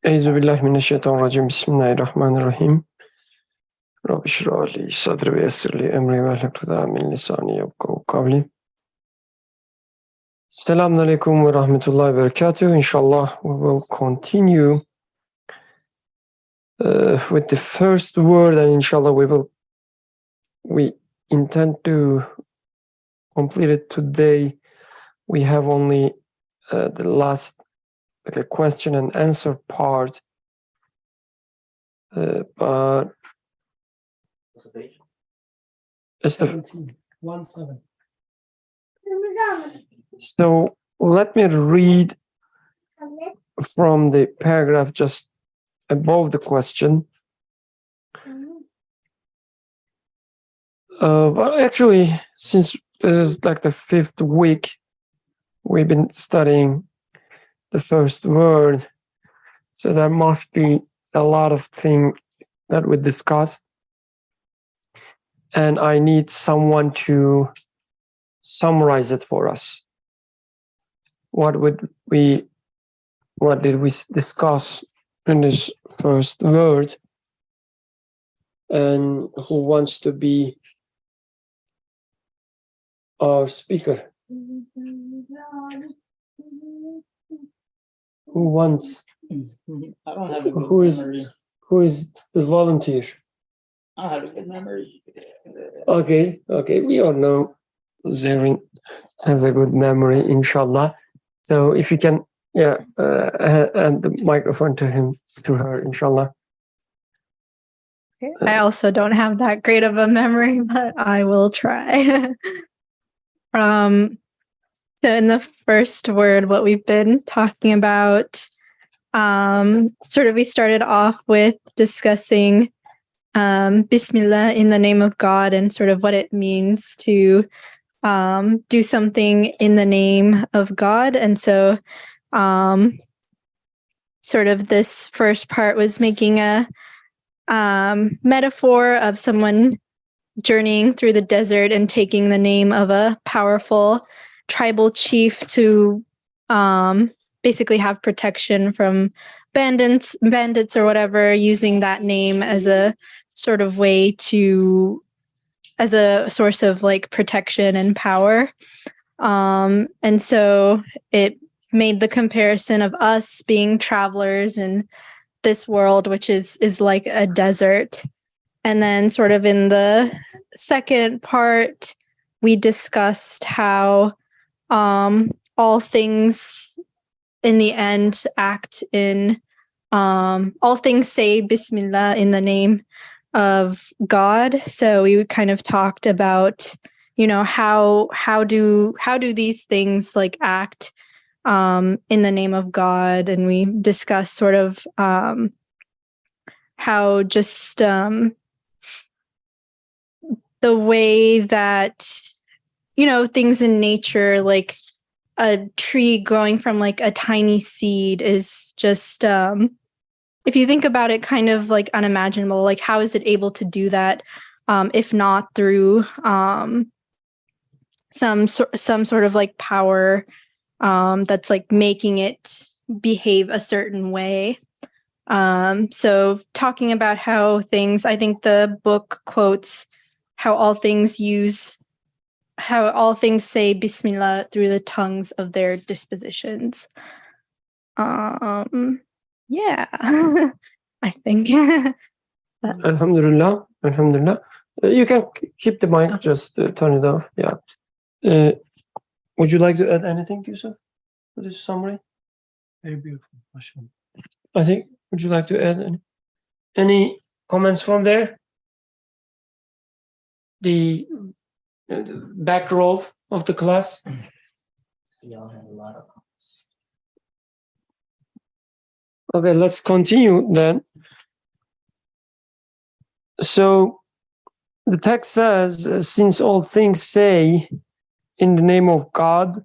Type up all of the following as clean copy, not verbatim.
Euzubillahimineşşeytanirracim. Bismillahirrahmanirrahim. Rabbi şrah li sadri ve yessir li emri ve hlul min lisani yefkahu kavli. Selamun aleyküm ve rahmetullahi ve berekatuhu. Inshallah we will continue with the first word, and inshallah we intend to complete it today. We have only the last question and answer part, but it's the 17. So let me read from the paragraph just above the question. But actually, since this is like the fifth week, we've been studying the first word, so there must be a lot of things that we discussed, and I need someone to summarize it for us. What did we discuss in this first word, and who wants to be our speaker? Who wants? I don't have a good memory. Who is the volunteer? I don't have a good memory. Okay, we all know Zarin has a good memory, inshallah. So if you can, hand the microphone to her, inshallah. I also don't have that great of a memory, but I will try. So in the first word, what we've been talking about, we started off with discussing Bismillah in the name of God and sort of what it means to do something in the name of God. And so sort of this first part was making a metaphor of someone journeying through the desert and taking the name of a powerful tribal chief to basically have protection from bandits or whatever, using that name as a sort of way to, as a source of like protection and power. And so it made the comparison of us being travelers in this world, which is like a desert. And then sort of in the second part, we discussed how all things in the end act in, all things say Bismillah in the name of God. So we kind of talked about, how do these things like act in the name of God. And we discussed sort of how just the way that, things in nature, like a tree growing from like a tiny seed is just, if you think about it, kind of like unimaginable. Like, how is it able to do that if not through some sort of like power that's like making it behave a certain way. So talking about how things, I think the book quotes how all things say Bismillah through the tongues of their dispositions. Yeah, I think. Alhamdulillah. You can keep the mic, just turn it off. Yeah. Would you like to add anything, Yusuf, to this summary? Very beautiful. Mashallah. I think, would you like to add any comments from there? The back row of the class. Y'all had a lot of comments. Okay, let's continue then. So the text says, since all things say in the name of God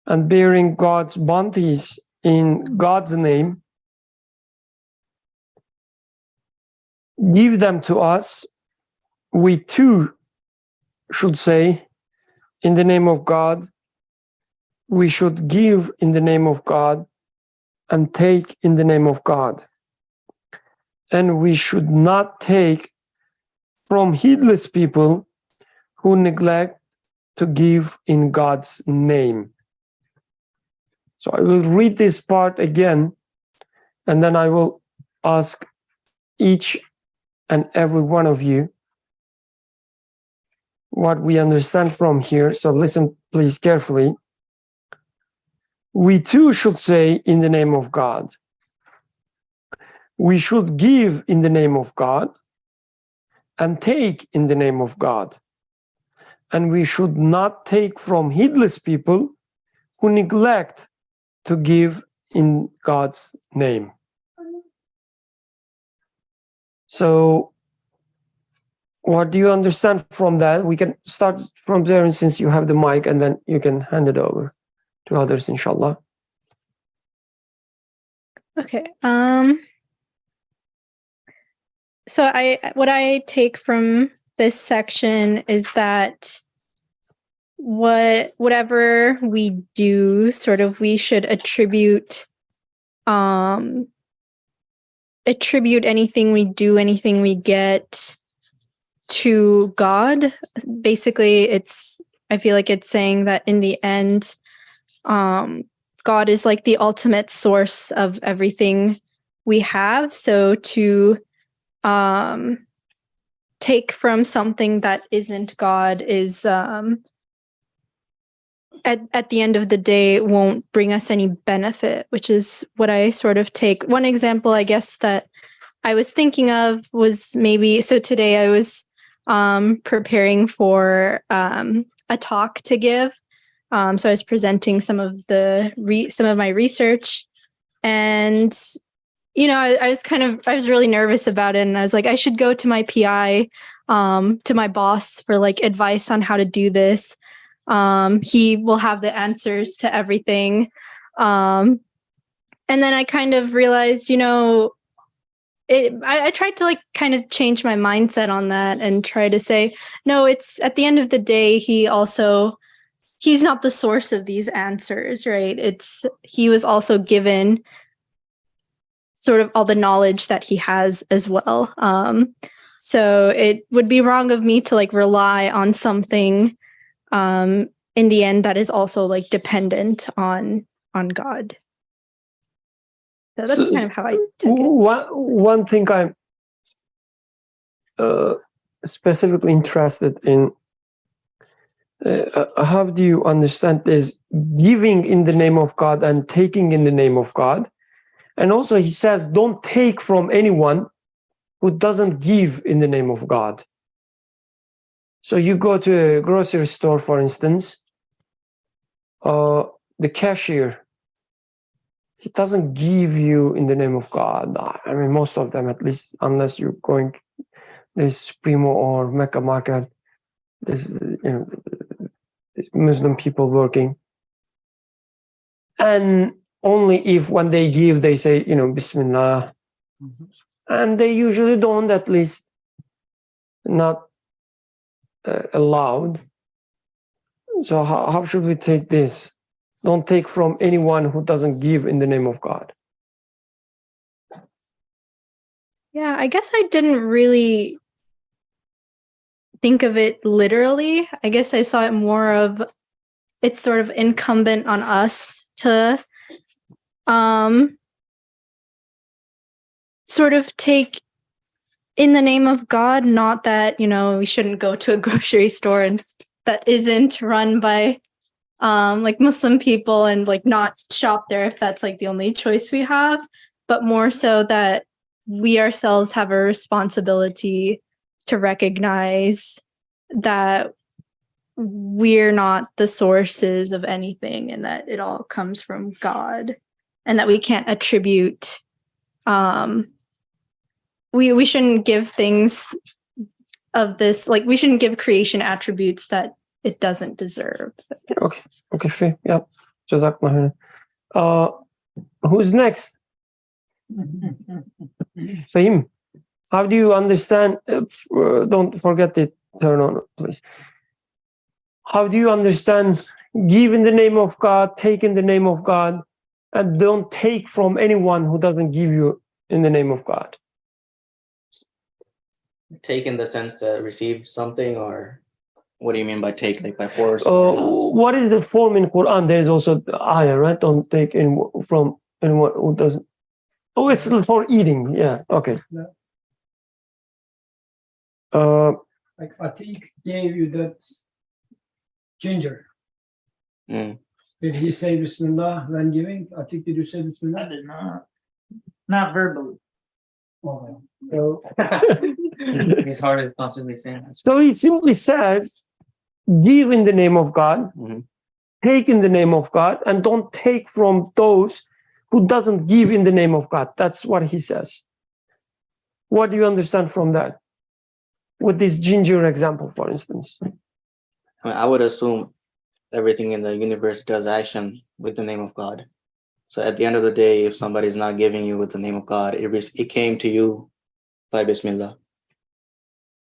and bearing God's bounties in God's name, give them to us, we too should say in the name of God, we should give in the name of God, and take in the name of God. And we should not take from heedless people who neglect to give in God's name. So I will read this part again, and then I will ask each and every one of you what we understand from here. So listen, please, carefully. We too should say in the name of God. We should give in the name of God and take in the name of God. And we should not take from heedless people who neglect to give in God's name. So what do you understand from that? We can start from there, and since you have the mic, and then you can hand it over to others, inshallah. Okay. So what I take from this section is that whatever we do, sort of, we should attribute anything we do, anything we get to God. Basically, I feel like it's saying that in the end, God is like the ultimate source of everything we have. So to take from something that isn't God is at the end of the day won't bring us any benefit, which is what I sort of take. One example, I guess, that I was thinking of was maybe, so today I was preparing for a talk to give. So I was presenting some of my research, and I was really nervous about it, and I was like, I should go to my PI, to my boss, for like advice on how to do this. He will have the answers to everything. And then I kind of realized, I tried to like kind of change my mindset on that and try to say, no, it's at the end of the day, he's not the source of these answers, right? He was also given sort of all the knowledge that he has as well. So it would be wrong of me to like rely on something in the end that is also like dependent on God. So that's kind of how I took it. One thing I'm specifically interested in, how do you understand this giving in the name of God and taking in the name of God? And also he says, don't take from anyone who doesn't give in the name of God. So you go to a grocery store, for instance, the cashier, he doesn't give you in the name of God. I mean, most of them, at least, unless you're going this Primo or Mecca market, there's Muslim people working. And only if when they give, they say, Bismillah. Mm-hmm. And they usually don't, at least not allowed. So how should we take this? Don't take from anyone who doesn't give in the name of God. Yeah, I guess I didn't really think of it literally. I guess I saw it more of, it's sort of incumbent on us to sort of take in the name of God, not that, we shouldn't go to a grocery store and that isn't run by like Muslim people and like not shop there if that's like the only choice we have, but more so that we ourselves have a responsibility to recognize that we're not the sources of anything and that it all comes from God, and that we can't attribute we shouldn't give things of this, like we shouldn't give creation attributes that it doesn't deserve. Okay, fair. Yeah. Jazakallah. Who's next? Fahim, how do you understand? Don't forget to turn on, please. How do you understand give in the name of God, take in the name of God, and don't take from anyone who doesn't give you in the name of God. Take in the sense that receive something, or what do you mean by take? Like by force? Or What is the form in Quran? There is also the ayah, right? Don't take from anyone who doesn't. Oh, it's for eating. Yeah. Okay. Like Atik gave you that ginger. Mm. Did he say Bismillah when giving? Atik, did you say I Bismillah? did not verbally. Oh, so His heart is constantly saying that. So he simply says, give in the name of God, Mhm. take in the name of God, and don't take from those who doesn't give in the name of God. That's what he says. What do you understand from that? With this ginger example, for instance. I would assume everything in the universe does action with the name of God. So at the end of the day, if somebody's not giving you with the name of God, it came to you by Bismillah.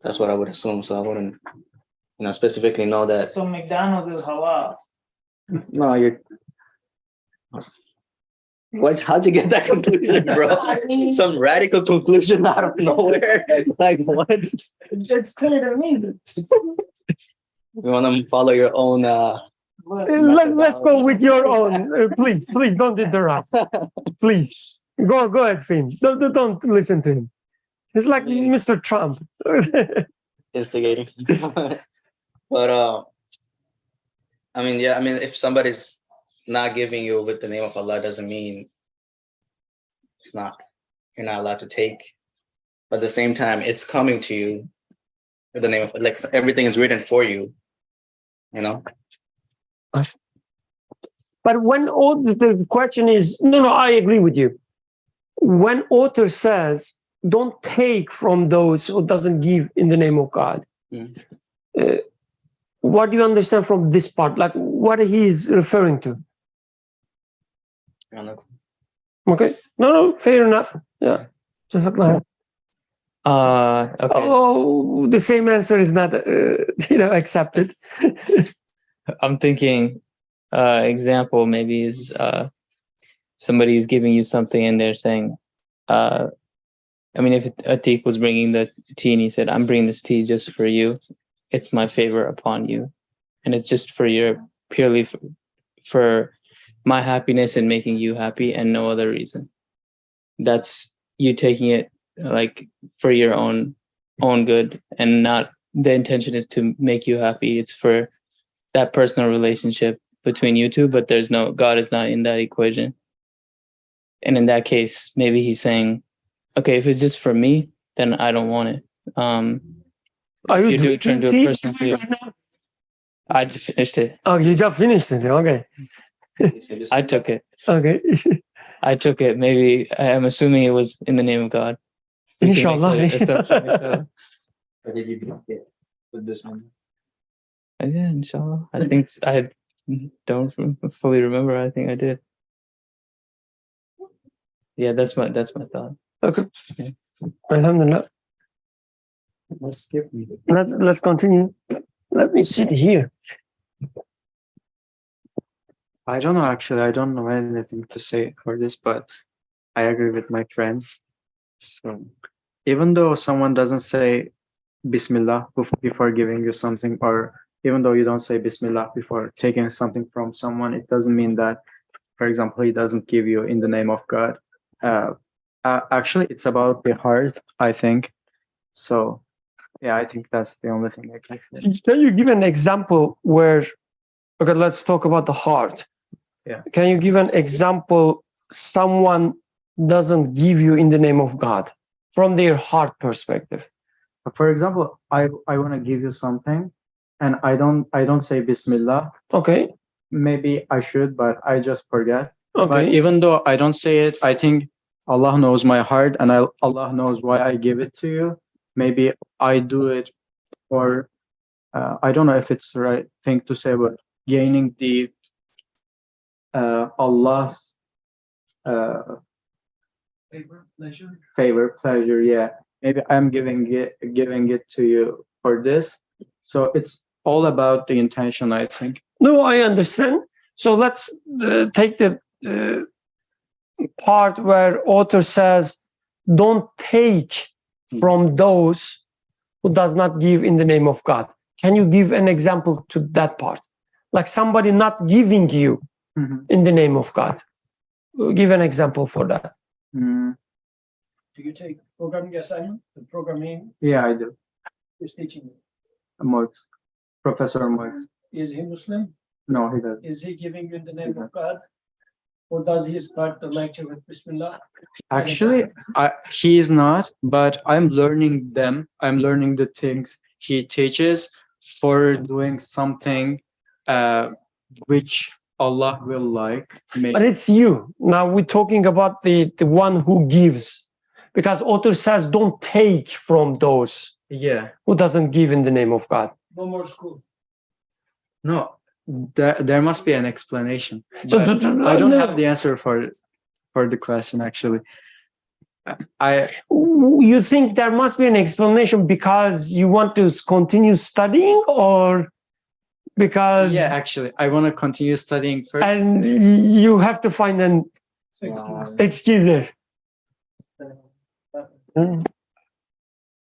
That's what I would assume. So I wouldn't, specifically know that. So McDonald's is halal. No, you're. What? How'd you get that conclusion, bro? Some radical conclusion out of nowhere. Like what? It's clear to me. You want to follow your own? Let's go with your own. Please don't interrupt. Please go ahead, Finn. Don't listen to him. It's like Mr. Trump. Instigating. But if somebody's not giving you with the name of Allah, doesn't mean you're not allowed to take. But at the same time, it's coming to you with the name of, like, everything is written for you. But when the question is, no, I agree with you. When author says, don't take from those who doesn't give in the name of God. What do you understand from this part? Like what he is referring to? Okay. No, fair enough. Yeah. Just like that. Okay. Oh, the same answer is not, accepted. I'm thinking, example maybe is somebody's giving you something and they're saying, if Atik was bringing the tea and he said, I'm bringing this tea just for you. It's my favor upon you. And it's just for purely for my happiness and making you happy and no other reason. That's you taking it like for your own good, and not the intention is to make you happy. It's for that personal relationship between you two, but God is not in that equation. And in that case, maybe he's saying, okay, if it's just for me, then I don't want it. Are you trying to do a personal favor? I finished it. Oh, you just finished it. Okay. I took it. Okay. I took it. Maybe I'm assuming it was in the name of God. Inshallah. Or did you block it with this one? Yeah, inshallah. I think I don't fully remember. I think I did. Yeah, that's my thought. Okay. Alhamdulillah. Let's continue. Let me sit here. I don't know, actually. I don't know anything to say for this, but I agree with my friends. So even though someone doesn't say Bismillah before giving you something, or even though you don't say Bismillah before taking something from someone, it doesn't mean that, for example, he doesn't give you in the name of God. Actually, it's about the heart, I think. So, yeah, I think that's the only thing I can say. Can you give an example where, okay, let's talk about the heart. Yeah. Can you give an example someone doesn't give you in the name of God from their heart perspective? For example, I want to give you something and I don't say Bismillah. Okay. Maybe I should, but I just forget. Okay. But even though I don't say it, I think Allah knows my heart and Allah knows why I give it to you. Maybe I do it for, I don't know if it's the right thing to say, but gaining the Allah's favor, pleasure, yeah. Maybe I'm giving it to you for this. So it's all about the intention, I think. No, I understand. So let's take the part where author says, don't take from those who does not give in the name of God. Can you give an example to that part? Like somebody not giving you in the name of God. Give an example for that. Do you take programming assignment? The programming Yeah, I do. is teaching you. Marks. Professor Marks. Is he Muslim? No, he doesn't. Is he giving you in the name of God? Or does he start the lecture with Bismillah? Actually, he is not, but I'm learning them. I'm learning the things he teaches for doing something which Allah will like. But it's you. Now we're talking about the one who gives. Because author says, don't take from those Yeah. who doesn't give in the name of God. No more school. No, there must be an explanation. So But I don't have the answer for the question, actually. You think there must be an explanation because you want to continue studying, or because Yeah, actually, I want to continue studying first. and you have to find an excuse there?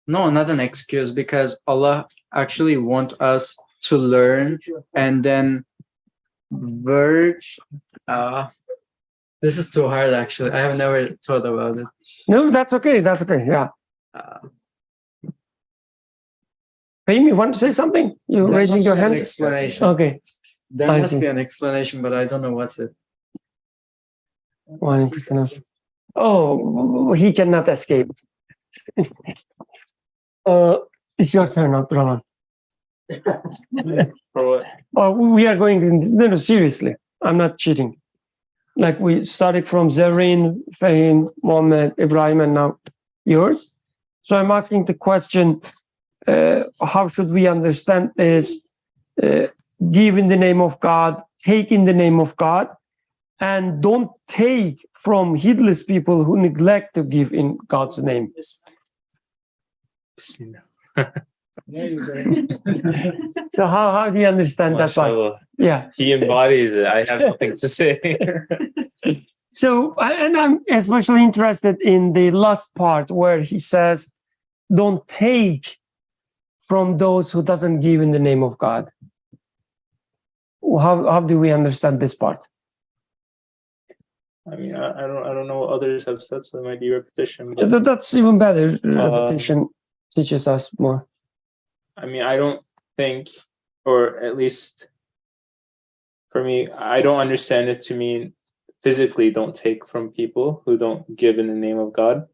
No, not an excuse, because Allah actually want us to learn and then verge. This is too hard, actually. I have never thought about it. No, that's okay. That's okay. Yeah. Fahim, you want to say something? You're There raising must your be an hand. explanation. Okay. There I must see. be an explanation, but I don't know what's it. 100%. Oh, he cannot escape. It's your turn now, Raman. For what? Oh, we are going in. No, seriously. I'm not cheating. Like we started from Zareen, Fahim, Mohammed, Ibrahim, and now yours. So I'm asking the question, how should we understand this? Give in the name of God, take in the name of God, and don't take from heedless people who neglect to give in God's name. Bismillah. There you go. So how do you understand that part? Mashallah. Yeah. He embodies it. I have nothing to say. So, and I'm especially interested in the last part where he says, don't take from those who doesn't give in the name of God. How do we understand this part? I mean, I don't know what others have said, so it might be repetition. But, That's even better. Repetition teaches us more. I mean, I don't think, or at least for me, I don't understand it to mean physically don't take from people who don't give in the name of God,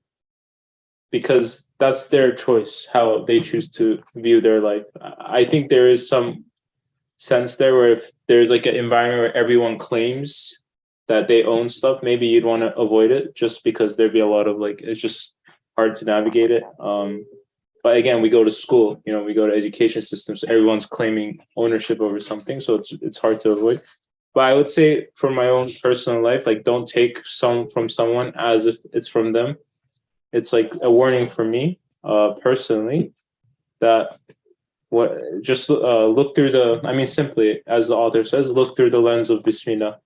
because that's their choice, how they choose to view their life. I think there is some sense there where if there's like an environment where everyone claims that they own stuff, maybe you'd want to avoid it just because there'd be a lot of like, it's just hard to navigate it. But again, we go to school, we go to education systems, everyone's claiming ownership over something. So it's hard to avoid. But I would say for my own personal life, like don't take from someone as if it's from them. It's like a warning for me personally that look through simply as the author says, look through the lens of Bismillah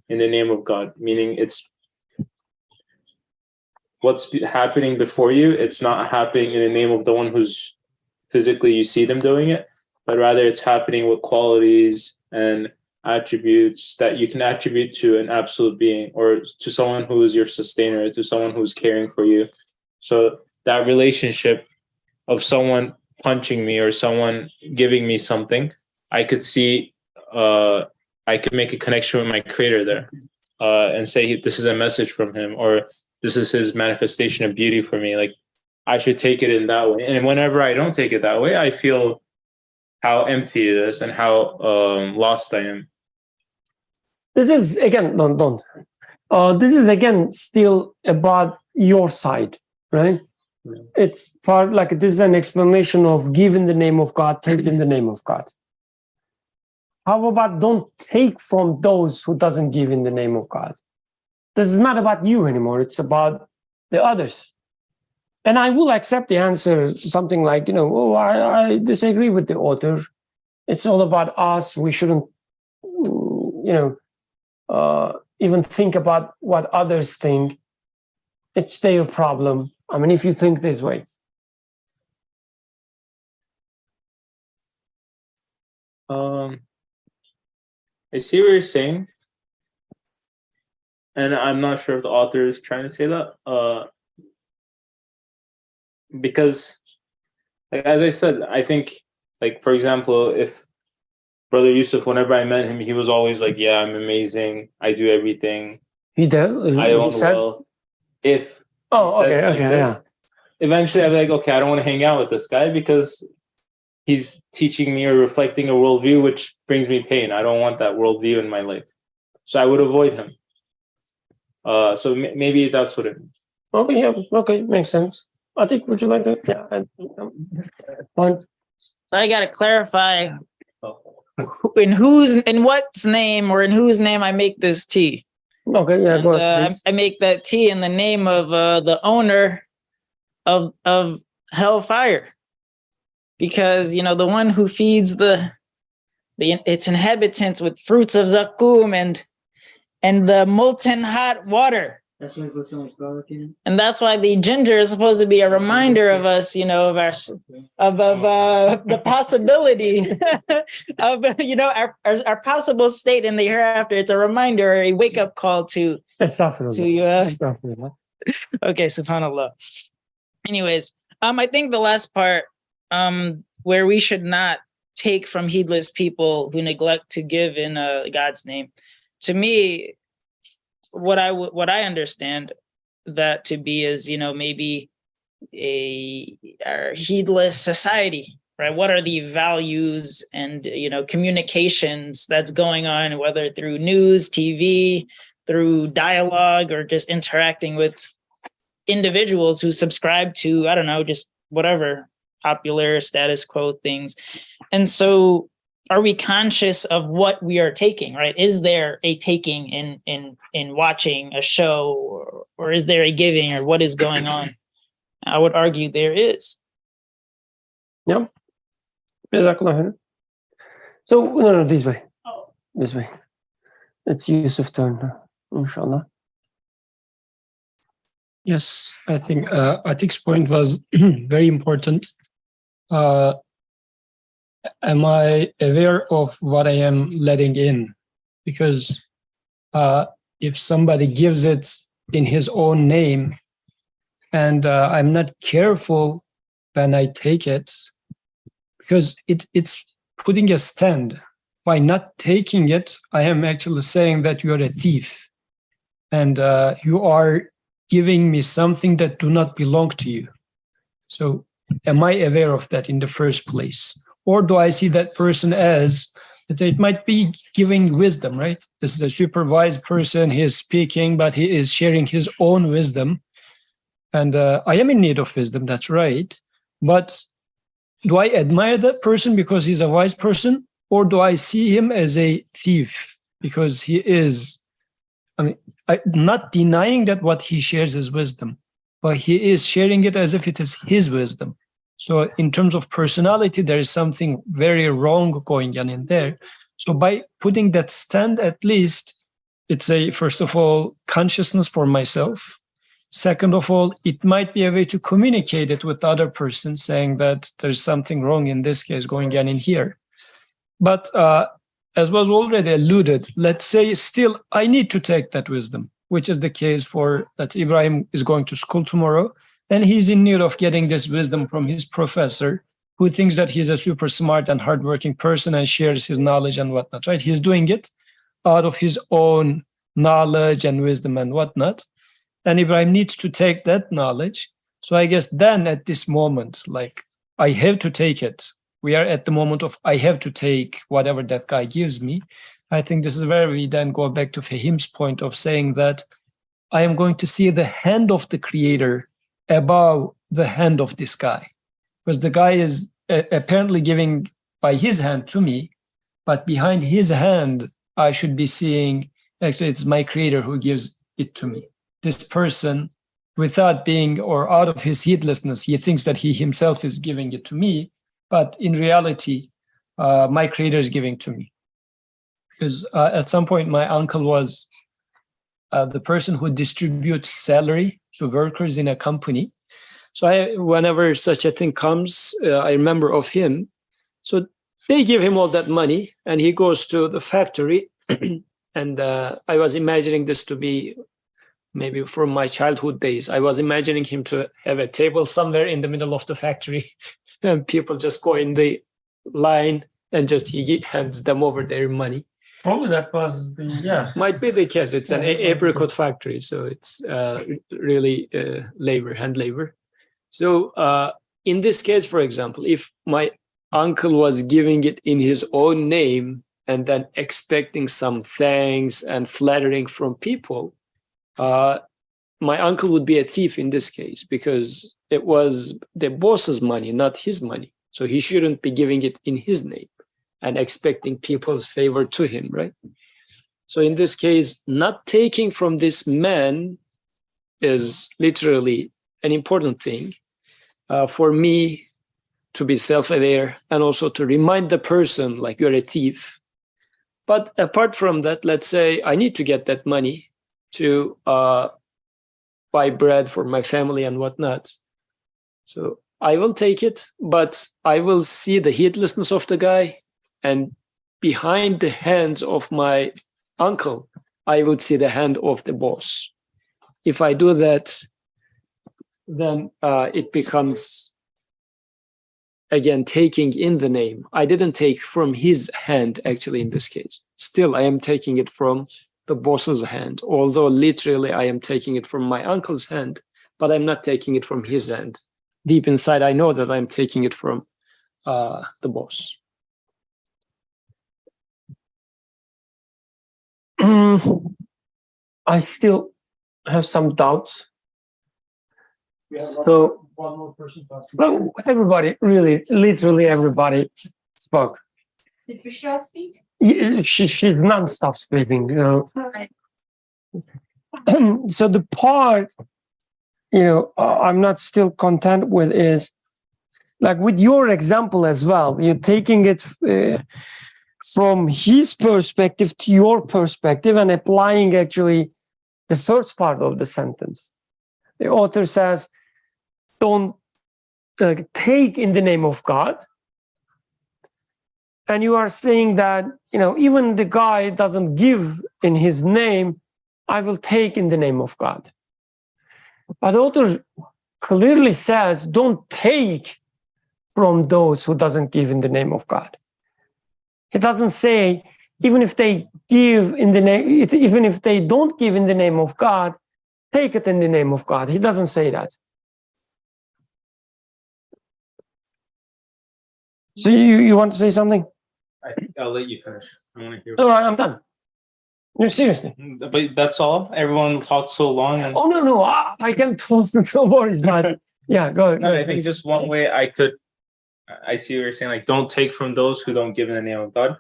in the name of God, meaning it's what's happening before you. It's not happening in the name of the one who's physically you see them doing it, but rather it's happening with qualities and attributes that you can attribute to an absolute being or to someone who is your sustainer, to someone who's caring for you. So that relationship of someone punching me or someone giving me something, I could see, I could make a connection with my creator there and say, this is a message from him, or this is his manifestation of beauty for me. Like I should take it in that way. And whenever I don't take it that way, I feel how empty it is and how lost I am. This is again, don't. This is again still about your side, right? Yeah. It's part like this is an explanation of give in the name of God, take in the name of God. How about don't take from those who doesn't give in the name of God? This is not about you anymore. It's about the others. And I will accept the answer, something like, I disagree with the author. It's all about us. We shouldn't, even think about what others think. It's their problem. I mean, if you think this way. I see what you're saying, and I'm not sure if the author is trying to say that. Because, like, as I said, I think, like, for example, if Brother Yusuf, whenever I met him, he was always like, "Yeah, I'm amazing. I do everything. He does. I own wealth." If Oh, he said okay, like okay, this, yeah. eventually I'd be like, okay, I don't want to hang out with this guy because he's teaching me or reflecting a worldview which brings me pain. I don't want that worldview in my life, so I would avoid him. So maybe that's what it means. Okay, yeah, okay, makes sense. I think, would you like to? Yeah. Fine. So I got to clarify in what's name or in whose name I make this tea. Okay, yeah, And, go ahead, please. I make that tea in the name of the owner of hellfire, because, you know, the one who feeds its inhabitants with fruits of zakum and the molten hot water. That's why there's so much garlic in it. And that's why the ginger is supposed to be a reminder of us, you know, of the possibility of, you know, our possible state in the hereafter. It's a reminder, a wake up call to Astaghfirullah. okay, subhanallah. Anyways, I think the last part, where we should not take from heedless people who neglect to give in God's name. To me, what I understand that to be is, you know, maybe our heedless society, right? What are the values and, you know, communications that's going on, whether through news, TV, through dialogue, or just interacting with individuals who subscribe to, I don't know, just whatever popular status quo things. And so are we conscious of what we are taking, right? Is there a taking in watching a show, or is there a giving, or what is going on? I would argue there is. Yeah. So, no, this way. This way. It's Yusuf's turn now, inshallah. Yes, I think Atik's point was very important. Am I aware of what I am letting in? Because if somebody gives it in his own name and I'm not careful when I take it, because it's putting a stand. By not taking it, I am actually saying that you are a thief and you are giving me something that do not belong to you. So am I aware of that in the first place? Or do I see that person as, let's say, it might be giving wisdom, right? This is a supervised person, he is speaking, but he is sharing his own wisdom. And I am in need of wisdom, that's right. But do I admire that person because he's a wise person? Or do I see him as a thief because he is, I mean, I'm not denying that what he shares is wisdom, but he is sharing it as if it is his wisdom. So in terms of personality, there is something very wrong going on in there. So by putting that stand, at least it's a, first of all, consciousness for myself. Second of all, it might be a way to communicate it with the other person, saying that there's something wrong in this case going on in here. But as was already alluded, let's say still I need to take that wisdom, which is the case for that Ibrahim is going to school tomorrow, and he's in need of getting this wisdom from his professor, who thinks that he's a super smart and hardworking person and shares his knowledge and whatnot, right? He's doing it out of his own knowledge and wisdom and whatnot. And Ibrahim needs to take that knowledge. So I guess then at this moment, like, I have to take it. We are at the moment of I have to take whatever that guy gives me. I think this is where we then go back to Fahim's point of saying that I am going to see the hand of the creator above the hand of this guy. Because the guy is apparently giving by his hand to me, but behind his hand, I should be seeing, actually, it's my creator who gives it to me. This person, without being or out of his heedlessness, he thinks that he himself is giving it to me, but in reality, my creator is giving to me. Because at some point, my uncle was the person who distributes salary to workers in a company. So whenever such a thing comes, I remember of him. So they give him all that money and he goes to the factory. And I was imagining this to be maybe from my childhood days. I was imagining him to have a table somewhere in the middle of the factory and people just go in the line and just he hands them over their money. Probably that was the, yeah. Might be the case. It's an apricot factory, so it's really hand labor. So in this case, for example, if my uncle was giving it in his own name and then expecting some thanks and flattering from people, my uncle would be a thief in this case because it was the boss's money, not his money. So he shouldn't be giving it in his name and expecting people's favor to him, right? So in this case, not taking from this man is literally an important thing for me to be self-aware and also to remind the person like you're a thief. But apart from that, let's say I need to get that money to buy bread for my family and whatnot. So I will take it, but I will see the heedlessness of the guy, and behind the hands of my uncle, I would see the hand of the boss. If I do that, then it becomes, again, taking in the name. I didn't take from his hand, actually, in this case. Still, I am taking it from the boss's hand, although literally I am taking it from my uncle's hand, but I'm not taking it from his hand. Deep inside, I know that I'm taking it from the boss. I still have some doubts. So one more person talking. well, everybody, really, literally everybody spoke. Did Bishra speak? She's non-stop speaking. So, Right. so the part, I'm not still content with is like with your example as well. You're taking it from his perspective to your perspective and applying actually the first part of the sentence. The author says, don't take in the name of God. And you are saying that, even the guy doesn't give in his name, I will take in the name of God. But the author clearly says, don't take from those who doesn't give in the name of God. It doesn't say, even if they give in the name, even if they don't give in the name of God, take it in the name of God. He doesn't say that. So you want to say something? I think I'll let you finish. I want to hear. All right, I'm done. No, seriously. But that's all. Everyone talked so long. And Oh no, I can talk. No worries, but yeah, go ahead. no, I think just one way I see what you're saying. Like, don't take from those who don't give in the name of God.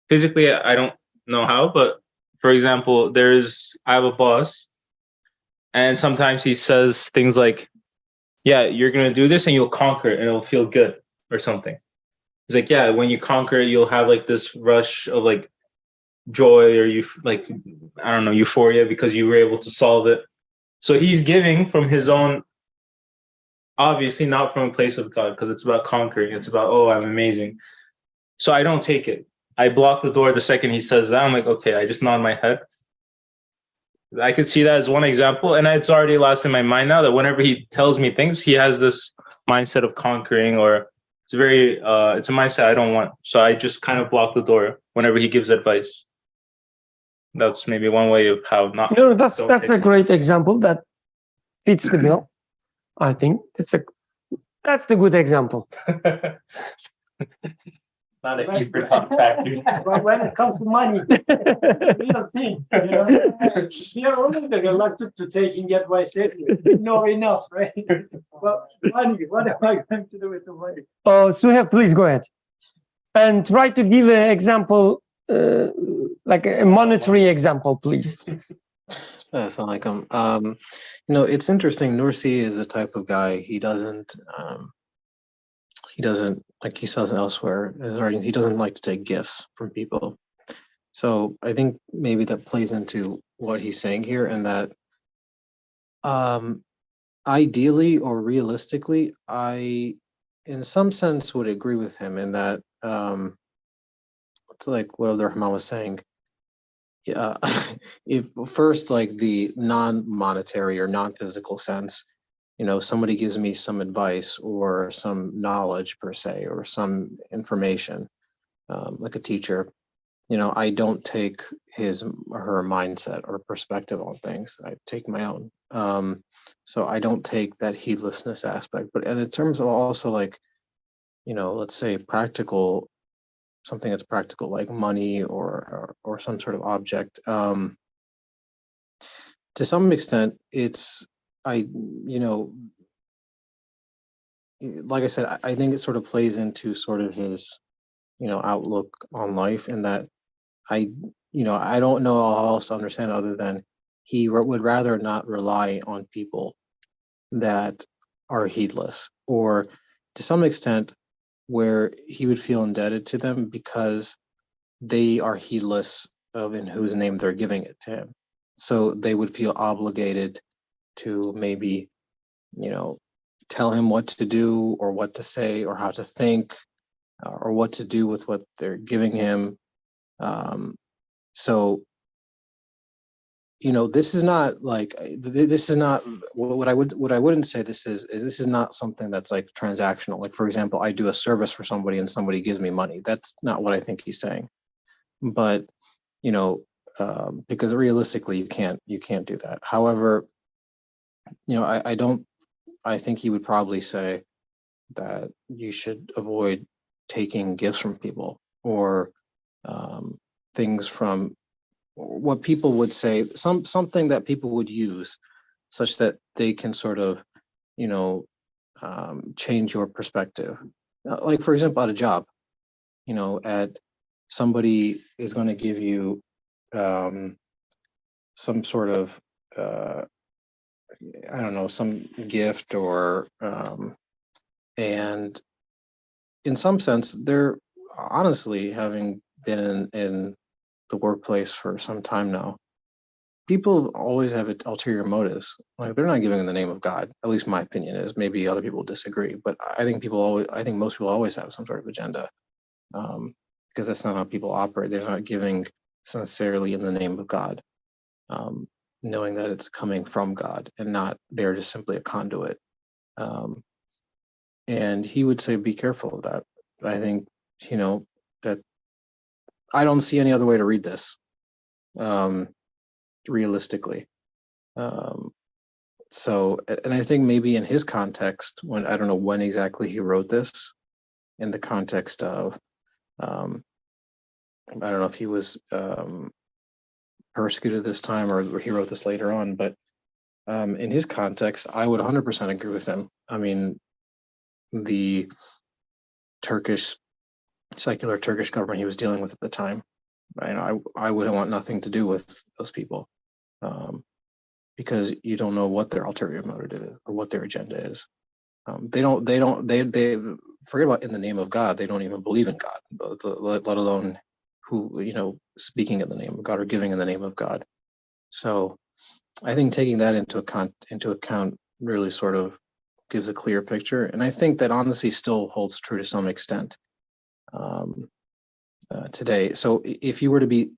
Physically, I don't know how, but for example, I have a boss, and sometimes he says things like, "Yeah, you're gonna do this, and you'll conquer it, and it'll feel good," or something. He's like, "Yeah, when you conquer it, you'll have like this rush of like joy or euphoria because you were able to solve it." So he's giving from his own, obviously not from a place of God, because it's about conquering. It's about, oh, I'm amazing. So I don't take it. I block the door the second he says that. I'm like, okay, I just nod my head. I could see that as one example. And it's already lost in my mind now that whenever he tells me things, he has this mindset of conquering, or it's a mindset I don't want. So I just kind of block the door whenever he gives advice. That's maybe one way of how not. No, that's a great example that fits the bill. I think that's the good example. Not a apricot factory. But when it comes to money, real thing, we are only reluctant to taking advice anyway. We know enough, right? But money, what am I going to do with the money? Oh, Suhaib, please go ahead. And try to give an example, like a monetary example, please. Assalamualaikum. It's interesting. Nursi is a type of guy. He doesn't, like he says elsewhere, he doesn't like to take gifts from people. So I think maybe that plays into what he's saying here, and that ideally or realistically, I, in some sense, would agree with him in that it's like what Abdul Rahman was saying. Yeah, if first, like the non-monetary or non-physical sense, somebody gives me some advice or some knowledge per se, or some information, like a teacher, I don't take his or her mindset or perspective on things. I take my own. So I don't take that heedlessness aspect. But and in terms of also, like, let's say practical, something that's practical, like money or some sort of object. To some extent, it's I you know like I said, I think it sort of plays into sort of his outlook on life, in that I don't know how else to understand other than he would rather not rely on people that are heedless, or to some extent where he would feel indebted to them because they are heedless of in whose name they're giving it to him. So they would feel obligated to maybe, tell him what to do or what to say or how to think, or what to do with what they're giving him. So this is not like this is not what I wouldn't say this is not something that's like transactional. Like, for example, I do a service for somebody and somebody gives me money. That's not what I think he's saying. But because realistically you can't do that. However, I think he would probably say that you should avoid taking gifts from people, or things from what people would say, something that people would use such that they can sort of, change your perspective. Like, for example, at a job, at somebody is going to give you some sort of, I don't know, some gift, or, and in some sense, they're honestly, having been in the workplace for some time now, people always have ulterior motives. Like, they're not giving in the name of God. At least my opinion is. Maybe other people disagree, but I think most people always have some sort of agenda, because that's not how people operate. They're not giving sincerely in the name of God, knowing that it's coming from God and not they're just simply a conduit. And he would say, be careful of that. I think, that I don't see any other way to read this, realistically. So, and I think maybe in his context, when I don't know when exactly he wrote this, in the context of, I don't know if he was persecuted this time, or he wrote this later on, but in his context, I would 100% agree with him. I mean, the secular Turkish government he was dealing with at the time, I wouldn't want nothing to do with those people, because you don't know what their ulterior motive is or what their agenda is. They forget about in the name of God. They don't even believe in God, let alone who, speaking in the name of God or giving in the name of God. So I think taking that into account really sort of gives a clear picture. And I think that honestly still holds true to some extent today. So if you were to be,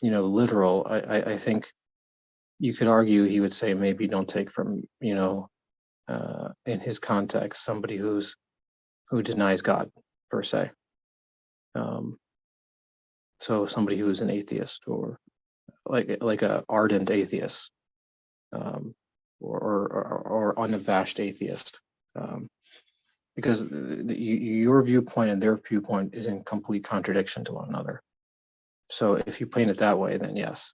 literal, I think you could argue he would say maybe don't take from, in his context, somebody who denies God per se. So somebody who's an atheist, or like a ardent atheist, or unabashed atheist, because your viewpoint and their viewpoint is in complete contradiction to one another. So if you paint it that way, then yes.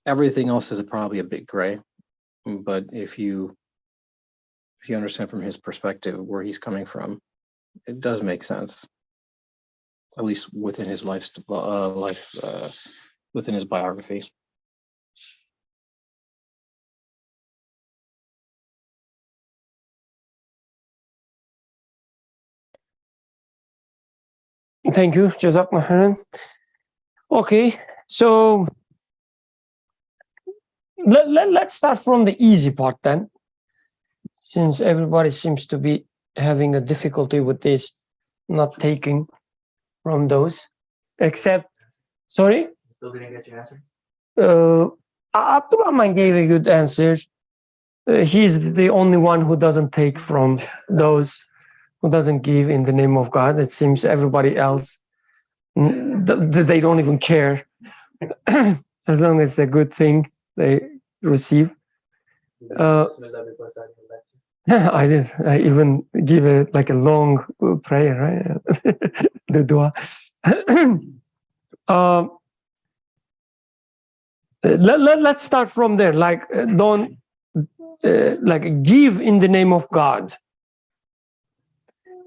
Everything else is probably a bit gray, but if you understand from his perspective where he's coming from, it does make sense, at least within his life, within his biography. Thank you, Jazakallah khairan. Okay, so let's start from the easy part then, since everybody seems to be having a difficulty with this, not taking from those, except, sorry? Still didn't get your answer? Abdurrahman gave a good answer. He's the only one who doesn't take from those, who doesn't give in the name of God. It seems everybody else, they don't even care. As long as it's a good thing they receive. I did. I even give it like a long prayer, right? The dua. Let's start from there. Like, don't like give in the name of God.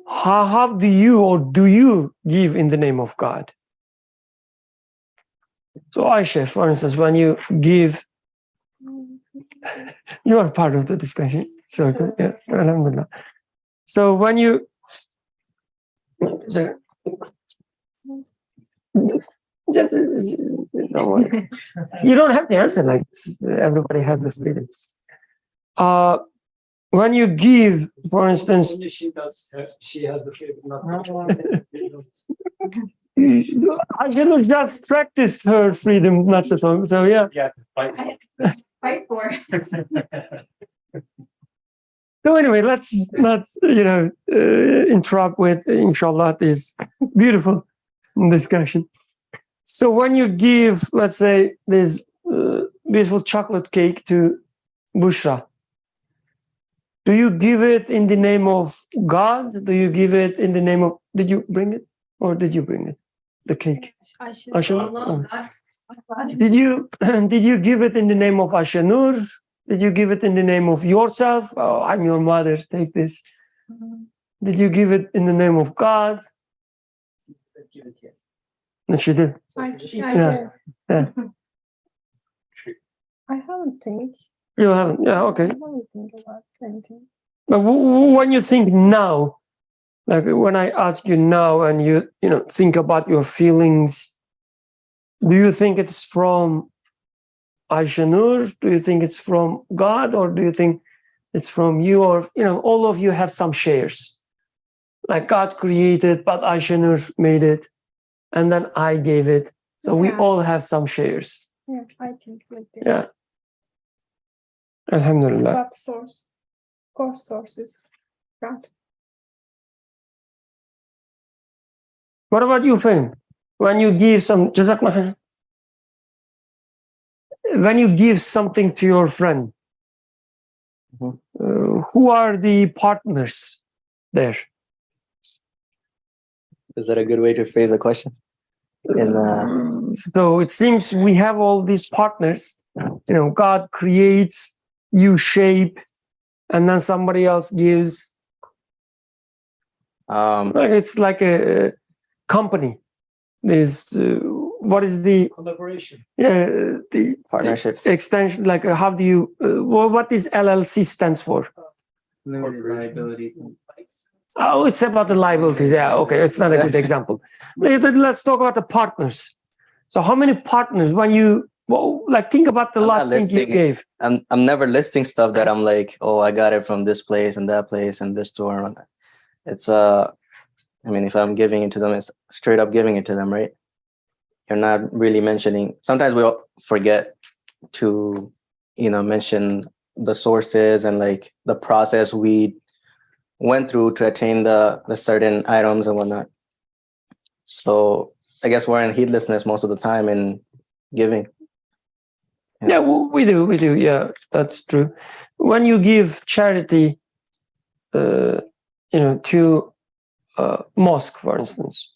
How do you, or do you give in the name of God? So Aisha, for instance, when you give, you are part of the discussion. So yeah, alhamdulillah. So when you, so, don't worry. You don't have to answer like this. Everybody has this freedom. When you give, for instance, Only she does. She has the freedom. I should have just practiced her freedom not to talk. So yeah. Yeah, fight for. So anyway, let's not interrupt with inshallah this beautiful discussion. So when you give, let's say, this beautiful chocolate cake to Bushra, do you give it in the name of God? Do you give it in the name of, did you bring it? Or did you bring it? The cake? Ashanur? Did you give it in the name of Ashanur? Did you give it in the name of yourself? Oh, I'm your mother, take this. Did you give it in the name of God? And she did. Yeah. I haven't think. You haven't? Yeah, okay. I haven't think about anything. But when you think now, like when I ask you now and you think about your feelings, do you think it's from Aishanur? Do you think it's from God? Or do you think it's from you? Or, all of you have some shares. Like God created, but Aishanur made it. And then I gave it. So we all have some shares. Yeah, I think like this. Yeah. Alhamdulillah. But core source is God. What about you, Fahim? When you give some, Jazakallah, when you give something to your friend, who are the partners there? Is that a good way to phrase the question? So it seems we have all these partners. God creates, you shape, and then somebody else gives. It's like a company. There's what is the collaboration? Yeah, the partnership extension. Like how do you? What is LLC stands for? Liability. Oh, it's about the liabilities. Yeah, okay, it's not a good example. Let's talk about the partners. So, how many partners? When you think about the last thing you gave. I'm never listing stuff that I'm like, oh, I got it from this place and that place and this store. It's I mean, if I'm giving it to them, it's straight up giving it to them, right? You're not really mentioning. Sometimes we forget to, mention the sources and like the process we went through to attain the certain items and whatnot. So I guess we're in heedlessness most of the time in giving. Yeah, we do. Yeah, that's true. When you give charity, to mosque, for instance,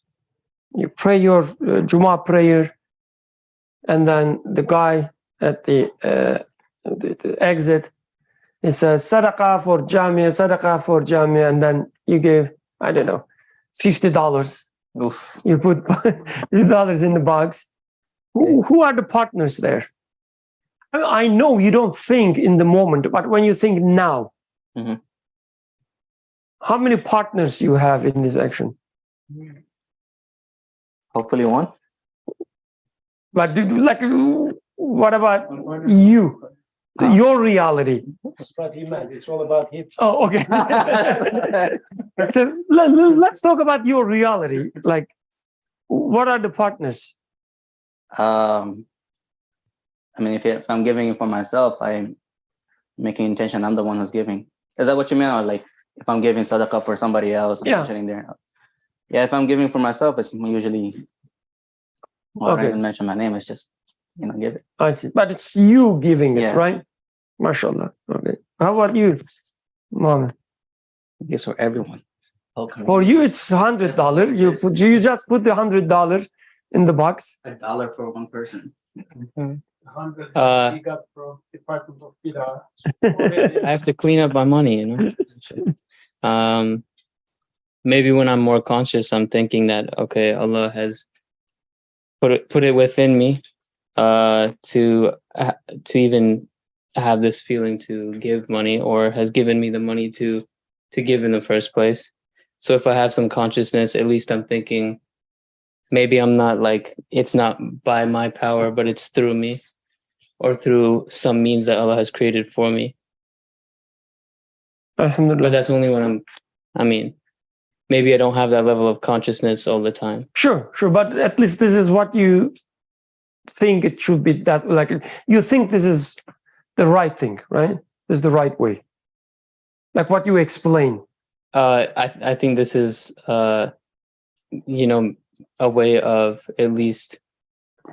you pray your Jummah prayer, and then the guy at the exit, it says sadaqah for jamia, and then you give, I don't know, $50. Oof. You put $50 in the box. Who are the partners there? I know you don't think in the moment, but when you think now, how many partners you have in this action? Hopefully one. But what about you? Your reality. That's what he meant. It's all about him. Oh, okay. So let's talk about your reality. Like, what are the partners? I mean, if I'm giving it for myself, I'm making intention I'm the one who's giving. Is that what you mean? Or like if I'm giving sadaqah for somebody else, I'm Yeah. mentioning there. Yeah, if I'm giving for myself, it's usually, well, I don't Okay. even mention my name. It's just, give it. I see. But it's you giving it, Yeah. right? MashaAllah. Okay. How about you, Mohammed? It's for everyone. For you, it's $100. You just put the $100 in the box. $1 for one person. 100 Uh, he got from Department of Bida. I have to clean up my money, Maybe when I'm more conscious, I'm thinking that, okay, Allah has put it within me to even have this feeling to give money, or has given me the money to give in the first place. So if I have some consciousness, at least I'm thinking maybe I'm not like, it's not by my power, but it's through me, or through some means that Allah has created for me. Alhamdulillah. But that's only when maybe I don't have that level of consciousness all the time. Sure. But at least this is what you think it should be, that like you think this is the right thing, right? This is the right way. Like what you explain. I think this is a way of at least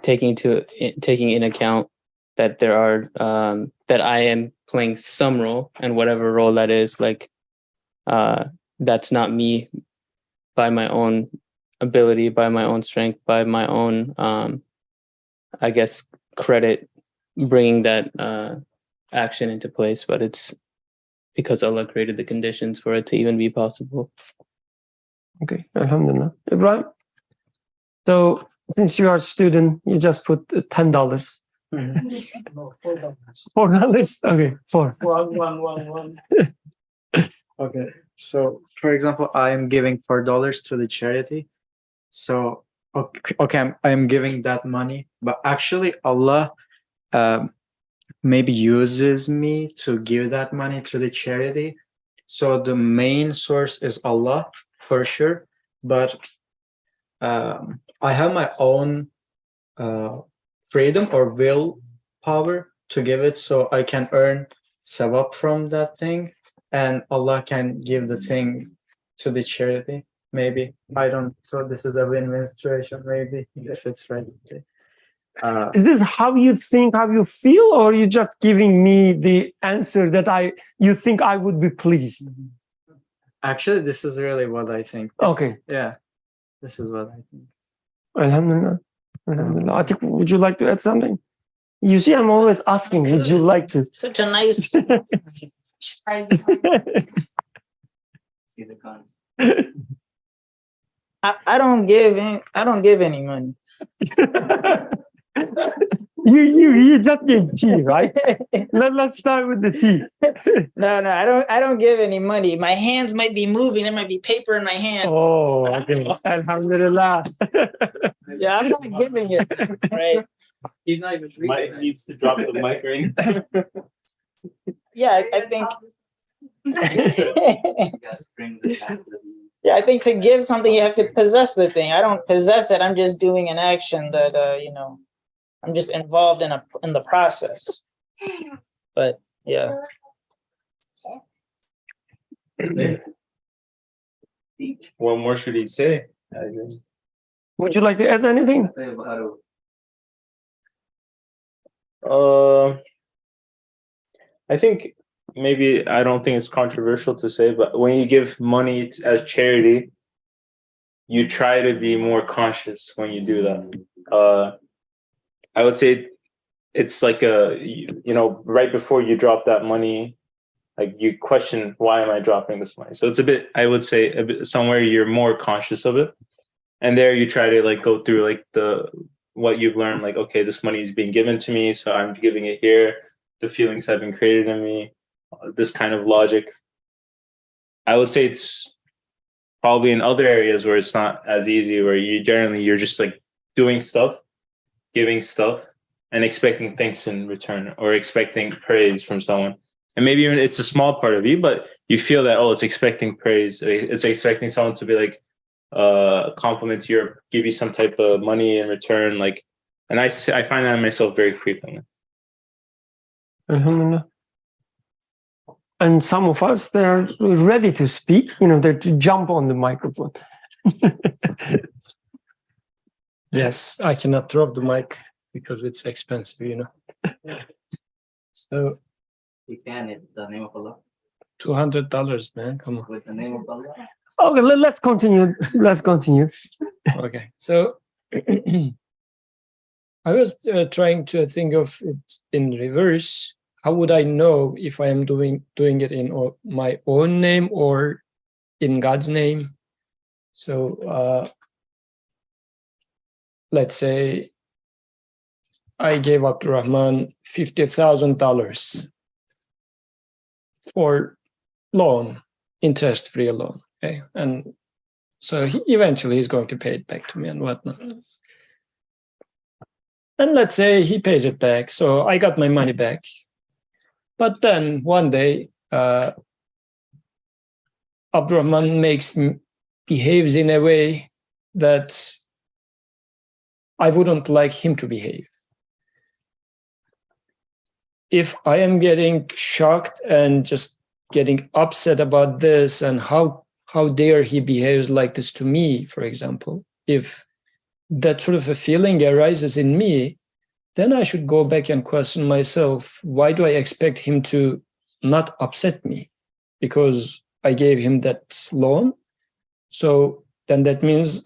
taking in account that there are that I am playing some role, and whatever role that is, like that's not me by my own ability, by my own strength, by my own I guess credit, bringing that action into place, but it's because Allah created the conditions for it to even be possible. Okay, Alhamdulillah. Ibrahim, so since you are a student, you just put $10. No, $4. $4? Okay, 4. One. Okay. So, for example, I am giving $4 to the charity. So, okay, I'm giving that money, but actually, Allah maybe uses me to give that money to the charity. So the main source is Allah for sure, but I have my own freedom or will power to give it, so I can earn sawab from that thing, and Allah can give the thing to the charity. Maybe I don't. So this is a win-win situation. Maybe if it's right. Is this how you think, how you feel, or are you just giving me the answer that you think I would be pleased? Actually, this is really what I think. Okay. Yeah, this is what I think. Alhamdulillah. Alhamdulillah. I think, would you like to add something? You see, I'm always asking, would you like to? Such a nice. See the gun. I don't give any money. You just gave tea, right? Let's start with the tea. No, I don't give any money. My hands might be moving. There might be paper in my hand. Oh, okay. Alhamdulillah. Yeah, I'm not giving it. Right. He's not even Mike needs to drop the mic right now. Yeah, I think. Yeah, I think to give something, you have to possess the thing. I don't possess it. I'm just doing an action that I'm just involved in the process. But yeah. What more should he say? Would you like to add anything? I think maybe, I don't think it's controversial to say, but when you give money as charity, you try to be more conscious when you do that. I would say it's like right before you drop that money, like you question, why am I dropping this money? So it's I would say a bit somewhere you're more conscious of it. And there you try to like go through like what you've learned, like, okay, this money is being given to me, so I'm giving it here. The feelings have been created in me, this kind of logic. I would say it's probably in other areas where it's not as easy, where you're just like doing stuff, giving stuff, and expecting things in return, or expecting praise from someone. And maybe even it's a small part of you, but you feel that, oh, it's expecting praise. It's expecting someone to be like, compliment you or give you some type of money in return. Like, and I find that in myself very frequently. Alhamdulillah. And some of us, they're ready to speak, they're to jump on the microphone. Yes, I cannot drop the mic because it's expensive. So You can, in the name of Allah. $200, man. Come on. With the name of Allah. Okay, let's continue. Let's continue. Okay. So I was trying to think of it in reverse. How would I know if I am doing it in my own name or in God's name? So let's say I gave Abdurrahman $50,000 for loan, interest-free loan. Okay, and so eventually he's going to pay it back to me and whatnot. And let's say he pays it back, so I got my money back. But then one day, Abdurrahman behaves in a way that I wouldn't like him to behave. If I am getting shocked and just getting upset about this and how dare he behaves like this to me, for example, if that sort of a feeling arises in me, then I should go back and question myself, why do I expect him to not upset me? Because I gave him that loan. So then that means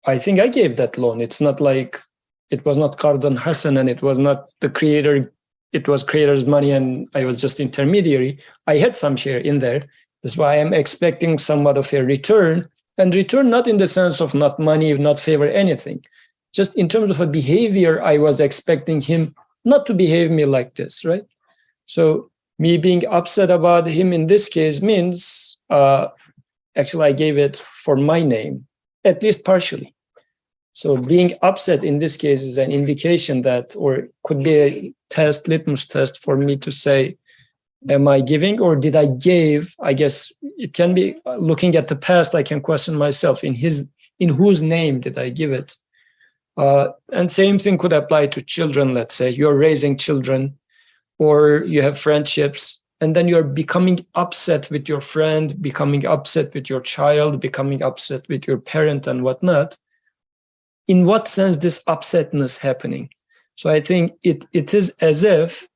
I think I gave that loan. It's not like it was not Qardan Hassan and it was not the creator. It was creator's money and I was just intermediary. I had some share in there. That's why I'm expecting somewhat of a return, and return not in the sense of not money, not favor, anything. Just in terms of a behavior, I was expecting him not to behave me like this, right? So me being upset about him in this case means actually I gave it for my name, at least partially. So being upset in this case is an indication that, or could be a test, litmus test for me to say, am I giving or did I give? I guess it can be looking at the past, I can question myself, in whose name did I give it? And same thing could apply to children. Let's say you're raising children or you have friendships, and then you're becoming upset with your friend, becoming upset with your child, becoming upset with your parent and whatnot. In what sense this upsetness happening? So I think it is as if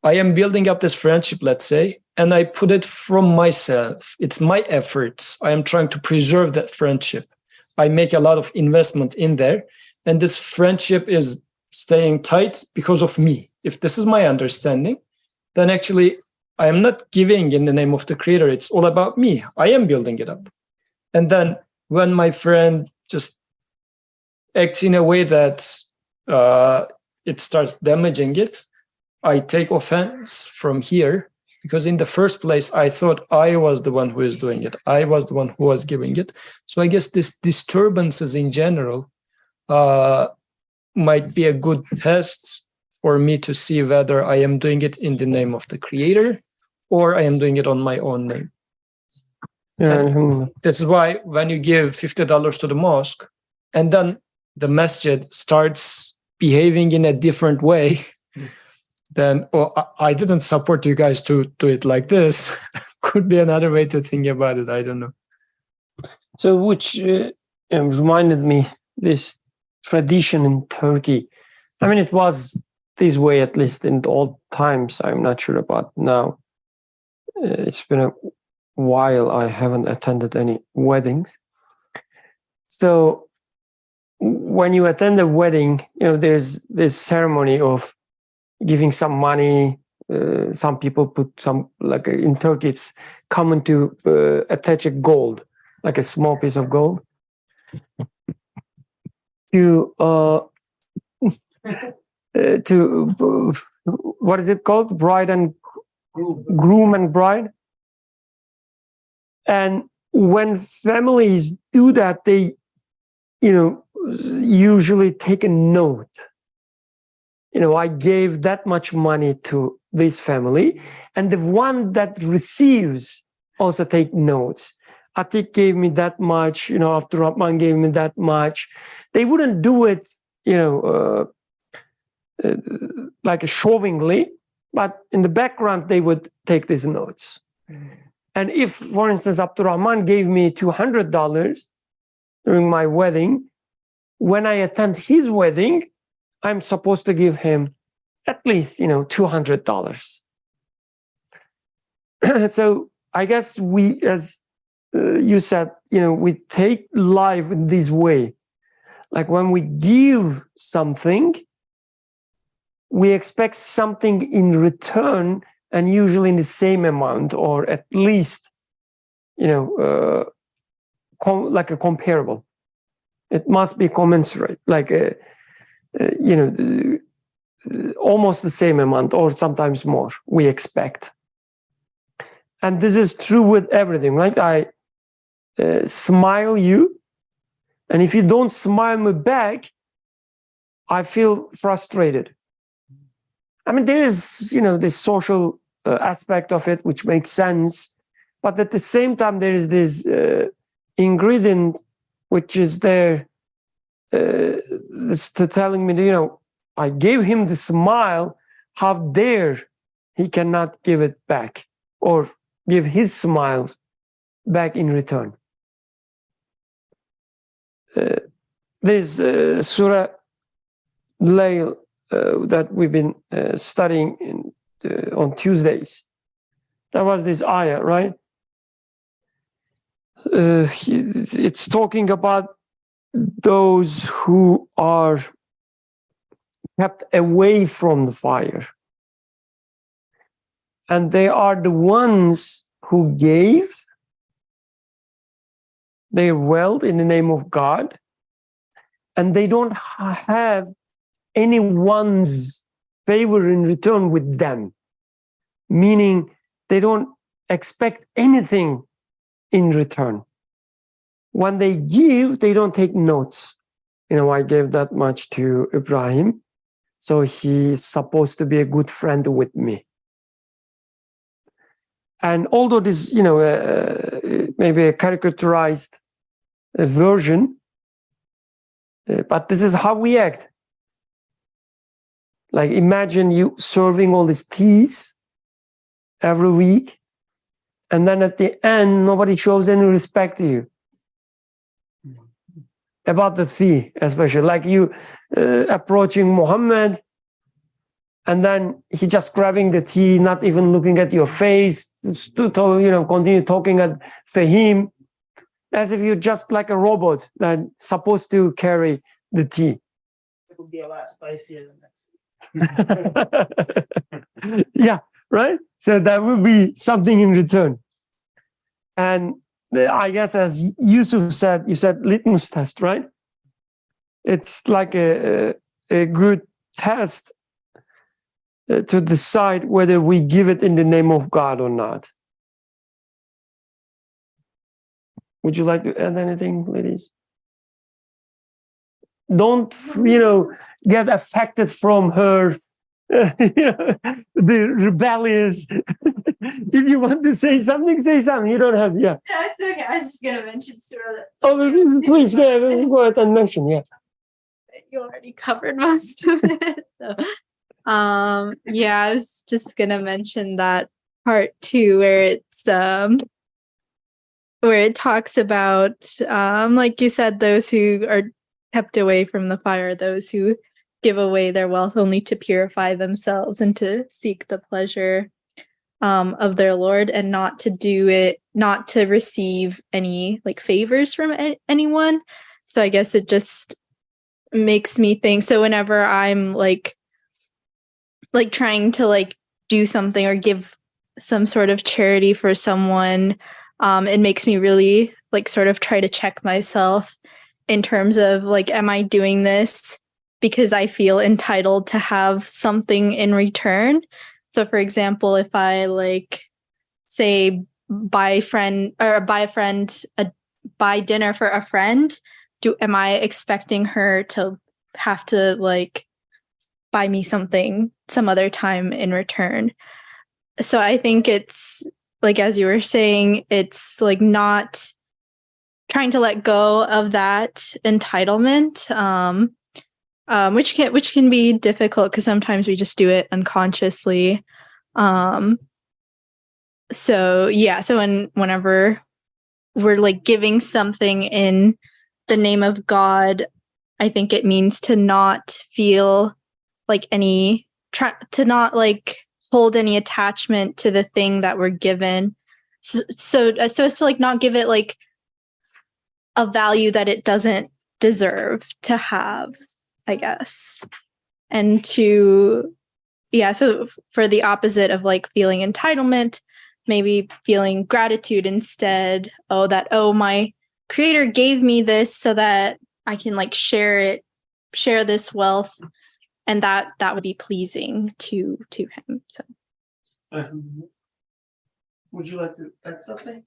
I am building up this friendship, let's say, and I put it from myself. It's my efforts. I am trying to preserve that friendship. I make a lot of investment in there. And this friendship is staying tight because of me. If this is my understanding, then actually I am not giving in the name of the creator. It's all about me. I am building it up. And then when my friend just acts in a way that it starts damaging it, I take offense from here, because in the first place, I thought I was the one who is doing it. I was the one who was giving it. So I guess this disturbances in general might be a good test for me to see whether I am doing it in the name of the creator or I am doing it on my own name. This is why when you give $50 to the mosque and then the masjid starts behaving in a different way, then I didn't support you guys to do it like this. Could be another way to think about it. I don't know. So which reminded me this tradition in Turkey. I mean, it was this way, at least in the old times. I'm not sure about now. It's been a while I haven't attended any weddings. So when you attend a wedding, there's this ceremony of giving some money. Some people put some, like in Turkey, it's common to attach a gold, like a small piece of gold, to what is it called? Bride and groom and bride. And when families do that, they, usually take a note. I gave that much money to this family, and the one that receives also take notes. Atik gave me that much, Abdurrahman gave me that much. They wouldn't do it, like showingly, but in the background, they would take these notes. And if, for instance, Abdurrahman gave me $200 during my wedding, when I attend his wedding, I'm supposed to give him at least, $200. So I guess we, as you said, we take life in this way. Like when we give something, we expect something in return, and usually in the same amount, or at least, like a comparable. It must be commensurate, like almost the same amount, or sometimes more, we expect. And this is true with everything, right? I smile you, and if you don't smile me back, I feel frustrated. I mean, there is, this social aspect of it, which makes sense. But at the same time, there is this ingredient, which is there, telling me, I gave him the smile, how dare he cannot give it back, or give his smiles back in return. This Surah Layl that we've been studying on Tuesdays, that was this ayah, right? It's talking about those who are kept away from the fire. And they are the ones who gave their wealth in the name of God, and they don't have anyone's favor in return with them, meaning they don't expect anything in return. When they give, they don't take notes. I gave that much to Ibrahim, so he's supposed to be a good friend with me. And although this, maybe a caricaturized version, but this is how we act. Like, imagine you serving all these teas every week, and then at the end, nobody shows any respect to you. About the tea, especially, like you approaching Muhammad, and then he just grabbing the tea, not even looking at your face, continue talking at Fahim, as if you're just like a robot that's supposed to carry the tea. It would be a lot spicier than this. Yeah, right? So that would be something in return. And I guess, as Yusuf said, you said litmus test, right? It's like a good test to decide whether we give it in the name of God or not. Would you like to add anything, ladies? Don't, get affected from her, the rebellious. If you want to say something, say something. You don't have, yeah. No, it's okay. I was just gonna mention Surah. Oh, please go ahead and mention, yeah. You already covered most of it. So, yeah, I was just gonna mention that part too, where it's where it talks about, like you said, those who are kept away from the fire, those who give away their wealth only to purify themselves and to seek the pleasure of their Lord, and not to do it, not to receive any like favors from anyone. So I guess it just makes me think. So whenever I'm like trying to like do something or give some sort of charity for someone, it makes me really like sort of try to check myself in terms of like, am I doing this because I feel entitled to have something in return? So for example, if I like say buy dinner for a friend, am I expecting her to have to like buy me something some other time in return? So I think it's like, as you were saying, it's like not trying to let go of that entitlement, which can be difficult because sometimes we just do it unconsciously. So whenever we're like giving something in the name of God, I think it means to not feel like to not like hold any attachment to the thing that we're given. So as to like not give it like a value that it doesn't deserve to have, I guess. And so for the opposite of like feeling entitlement, maybe feeling gratitude instead. My creator gave me this so that I can like share this wealth, and that would be pleasing to him. So would you like to add something?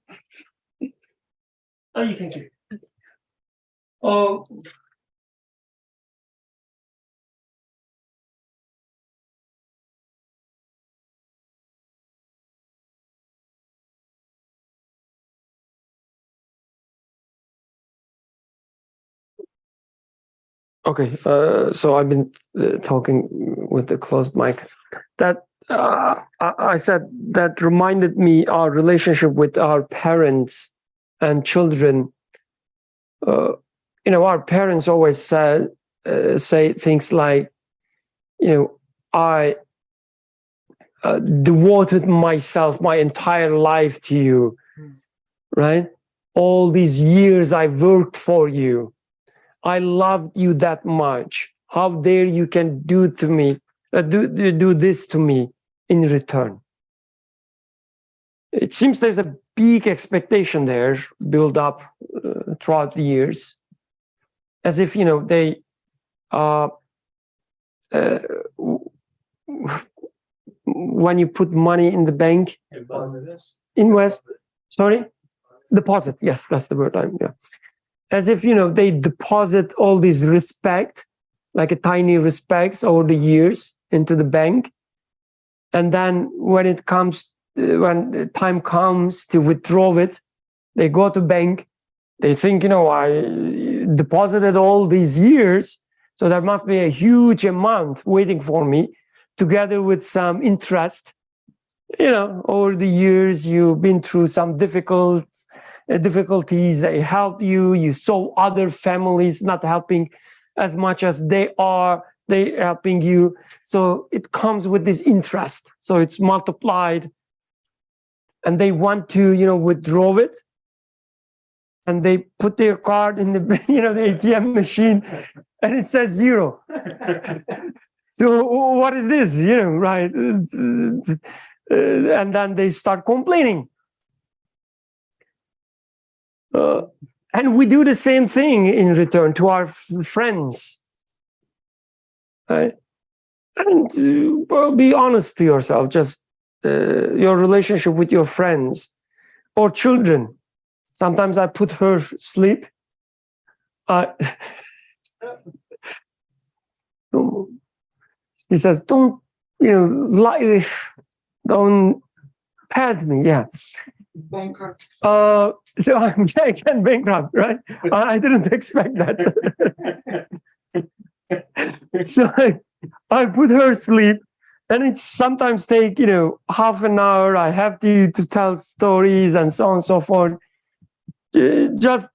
Oh, you can keep it. Oh, okay. So I've been talking with the closed mic. That I said that reminded me our relationship with our parents and children. Our parents always say things like, I devoted myself, my entire life to you, right? All these years I worked for you. I loved you that much. How dare you can do to me, do this to me in return? It seems there's a big expectation there built up throughout the years, as if they when you put money in the bank, deposit. Yes, that's the word. As if they deposit all this respect, like a tiny respect over the years, into the bank, and then when the time comes to withdraw it, they go to bank. They think, I deposited all these years, so there must be a huge amount waiting for me, together with some interest. Over the years, you've been through some difficulties. They help you. You saw other families not helping as much as they helping you. So it comes with this interest. So it's multiplied. And they want to, withdraw it. And they put their card in the, the ATM machine, and it says 0. So what is this? Right? And then they start complaining. And we do the same thing in return to our friends. Right? And be honest to yourself, just your relationship with your friends or children. Sometimes I put her to sleep. He says, don't pet me. Yeah. Bankrupt. So I'm again bankrupt, right? I didn't expect that. So I put her to sleep, and it sometimes take half an hour. I have to tell stories and so on and so forth, just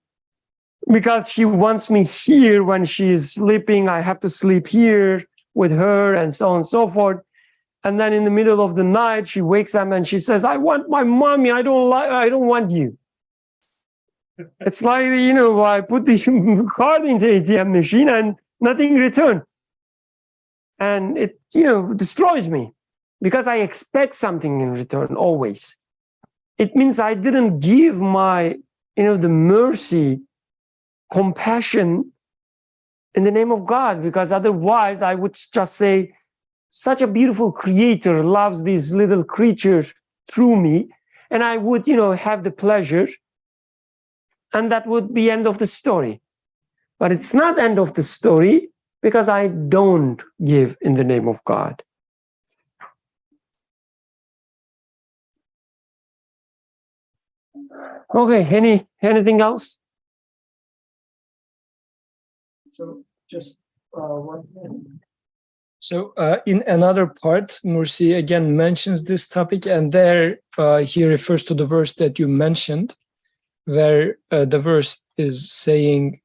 because she wants me here when she's sleeping. I have to sleep here with her, and so on and so forth. And then in the middle of the night, she wakes up and she says, I want my mommy. I don't want you. It's like, I put the card in the ATM machine and nothing returned. And it, destroys me because I expect something in return always. It means I didn't give my, the mercy, compassion in the name of God, because otherwise I would just say, such a beautiful creator loves these little creatures through me, and I would, have the pleasure, and that would be end of the story. But it's not end of the story because I don't give in the name of God. Okay, anything else? So just one thing. So in another part, Nursi again mentions this topic, and there he refers to the verse that you mentioned, where the verse is saying,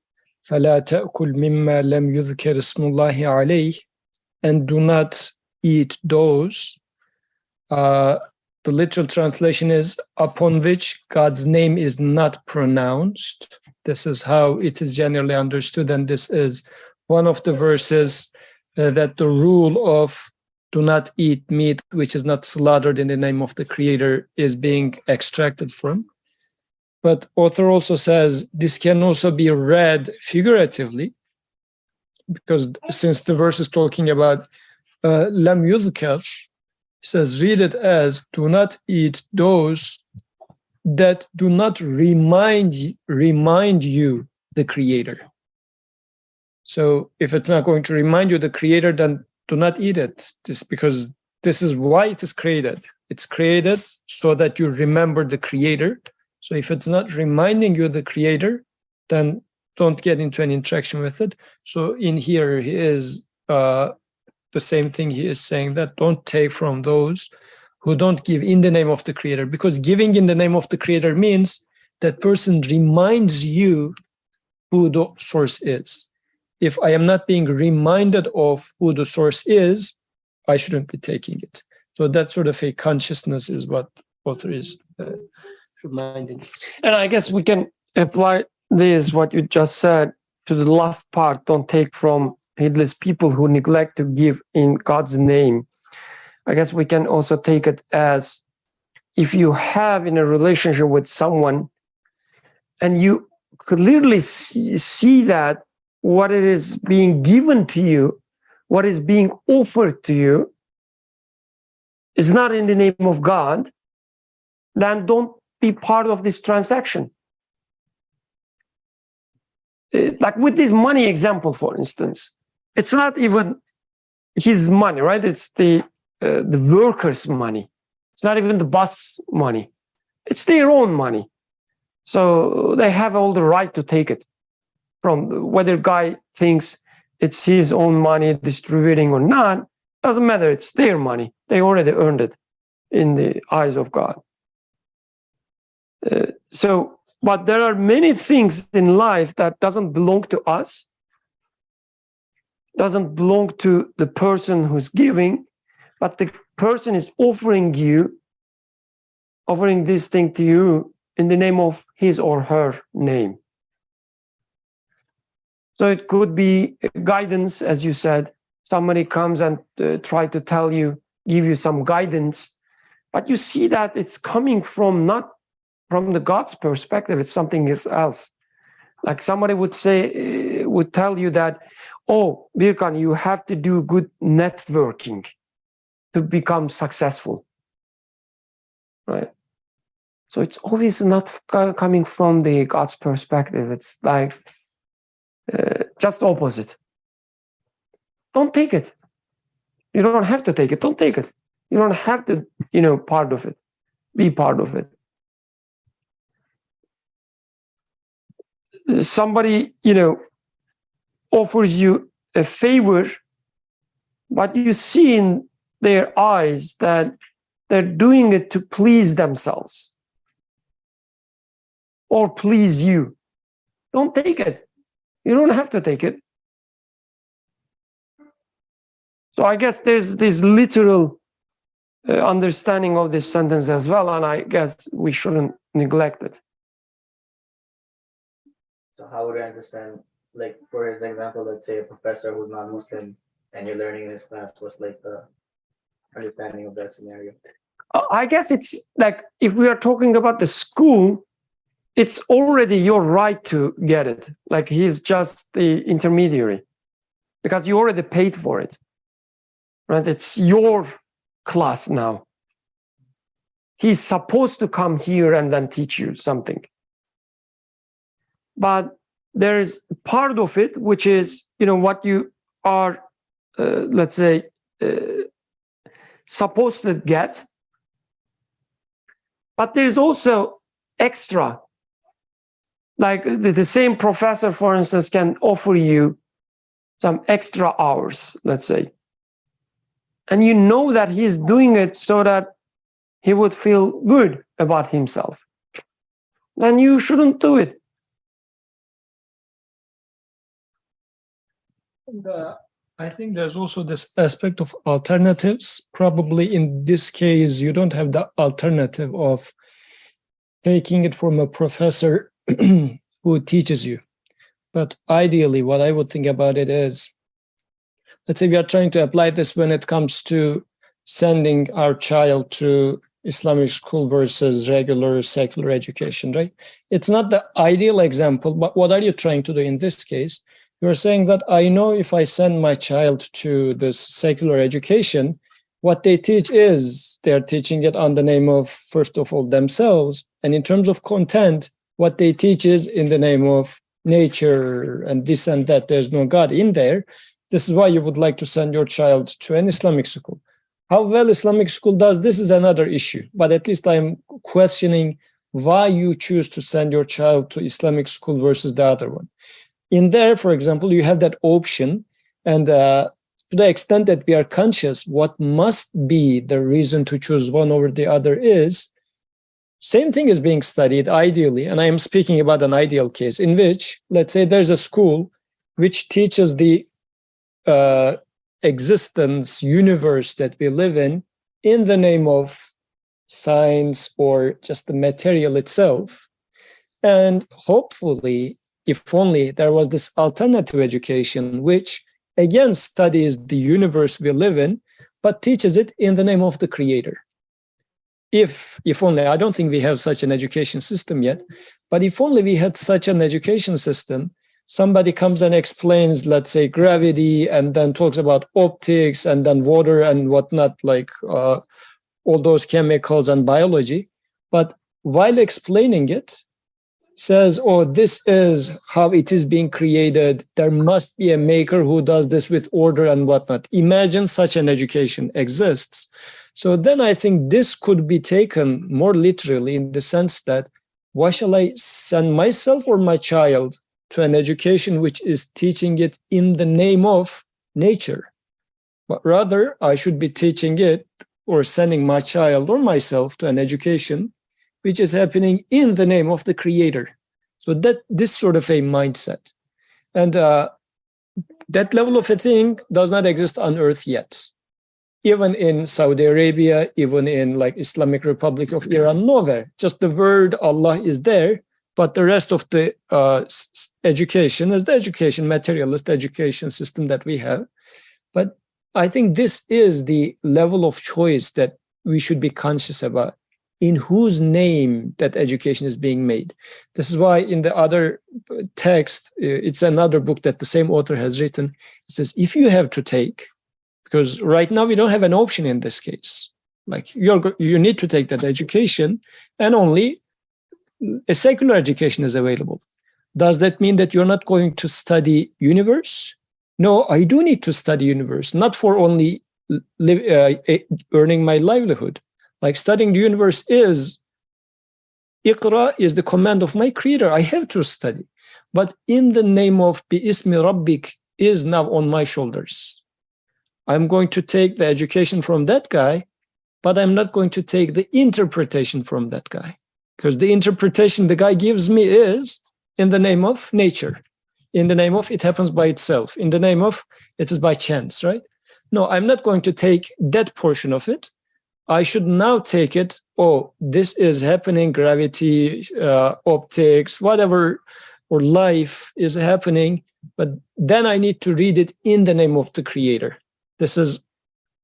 فَلَا تَأْكُلْ مِمَّا لَمْ يُذْكَرِ اسْمُ اللَّهِ عَلَيْهِ, and do not eat those. The literal translation is upon which God's name is not pronounced. This is how it is generally understood, and this is one of the verses that the rule of do not eat meat which is not slaughtered in the name of the Creator is being extracted from. But author also says this can also be read figuratively, because since the verse is talking about lam yudhkar, he says, read it as, do not eat those that do not remind you the Creator. So if it's not going to remind you the Creator, then do not eat it. Because this is why it is created. It's created so that you remember the Creator. So if it's not reminding you the Creator, then don't get into an interaction with it. So in here, he is the same thing. He is saying that don't take from those who don't give in the name of the Creator, because giving in the name of the Creator means that person reminds you who the source is. If I am not being reminded of who the source is, I shouldn't be taking it. So that sort of a consciousness is what author is reminding. And I guess we can apply this, what you just said, to the last part. Don't take from heedless people who neglect to give in God's name. I guess we can also take it as, if you have in a relationship with someone and you clearly see that what it is being given to you, what is being offered to you is not in the name of God, then don't be part of this transaction. Like with this money example, for instance, it's not even his money, right? It's the workers' money. It's not even the boss money. It's their own money. So they have all the right to take it. From whether guy thinks it's his own money distributing or not, doesn't matter. It's their money. They already earned it in the eyes of God. But there are many things in life that doesn't belong to us, doesn't belong to the person who's giving, but the person is offering this thing to you in the name of his or her name. So it could be guidance, as you said. Somebody comes and try to tell you, give you some guidance, but you see that it's coming from not from the God's perspective, it's something else. Like somebody would say, would tell you that, oh, Birkan, you have to do good networking to become successful, right? So it's always not coming from the God's perspective. It's like just opposite. Don't take it. You don't have to take it. Don't take it. You don't have to, part of it. Be part of it. Somebody, offers you a favor, but you see in their eyes that they're doing it to please themselves or please you. Don't take it. You don't have to take it. So I guess there's this literal understanding of this sentence as well, and I guess we shouldn't neglect it. So how would I understand, like, for his example, let's say a professor who's not Muslim and you're learning in his class, what's like the understanding of that scenario? I guess it's like, if we are talking about the school, it's already your right to get it. Like he's just the intermediary because you already paid for it, right? It's your class now. he's supposed to come here and then teach you something. But there's part of it which is, what you are, let's say, supposed to get. But there's also extra. Like the same professor, for instance, can offer you some extra hours, let's say. And you know that he's doing it so that he would feel good about himself. And you shouldn't do it. And, I think there's also this aspect of alternatives. Probably in this case, you don't have the alternative of taking it from a professor who teaches you. But ideally, what I would think about it is, let's say we are trying to apply this when it comes to sending our child to Islamic school versus regular secular education, right? It's not the ideal example, but what are you trying to do in this case? You're saying that I know if I send my child to this secular education, what they teach is they're teaching it on the name of, first of all, themselves. And in terms of content, what they teach is in the name of nature and this and that. There's no God in there. This is why you would like to send your child to an Islamic school. How well Islamic school does this is another issue. But at least I'm questioning why you choose to send your child to Islamic school versus the other one. In there, for example, you have that option. And to the extent that we are conscious, what must be the reason to choose one over the other is, same thing is being studied ideally. And I am speaking about an ideal case in which, let's say there's a school which teaches the existence, universe that we live in the name of science or just the material itself. And hopefully, if only there was this alternative education, which again studies the universe we live in, but teaches it in the name of the creator. If only, I don't think we have such an education system yet, but if only we had such an education system, somebody comes and explains, let's say, gravity, and then talks about optics, and then water and whatnot, like all those chemicals and biology. But while explaining it, says, oh, this is how it is being created. There must be a maker who does this with order and whatnot. Imagine such an education exists. So then I think this could be taken more literally in the sense that, why shall I send myself or my child to an education which is teaching it in the name of nature? But rather, I should be teaching it or sending my child or myself to an education which is happening in the name of the creator. So that this sort of a mindset. And that level of a thing does not exist on earth yet. Even in Saudi Arabia, even in like Islamic Republic of Iran, nowhere. Just the word Allah is there, but the rest of the education is the education, materialist education system that we have. But I think this is the level of choice that we should be conscious about. In whose name that education is being made. This is why in the other text, it's another book that the same author has written. It says, if you have to take, because right now we don't have an option in this case, like you need to take that education and only a secular education is available. Does that mean that you're not going to study universe? No, I do need to study universe, not for only earning my livelihood. Like studying the universe is, Iqra is the command of my creator. I have to study. But in the name of Bi-ismi Rabbik is now on my shoulders. I'm going to take the education from that guy, but I'm not going to take the interpretation from that guy. Because the interpretation the guy gives me is in the name of nature, in the name of it happens by itself, in the name of it is by chance, right? No, I'm not going to take that portion of it. I should now take it, oh, this is happening, gravity, optics, whatever, or life is happening, but then I need to read it in the name of the creator. This is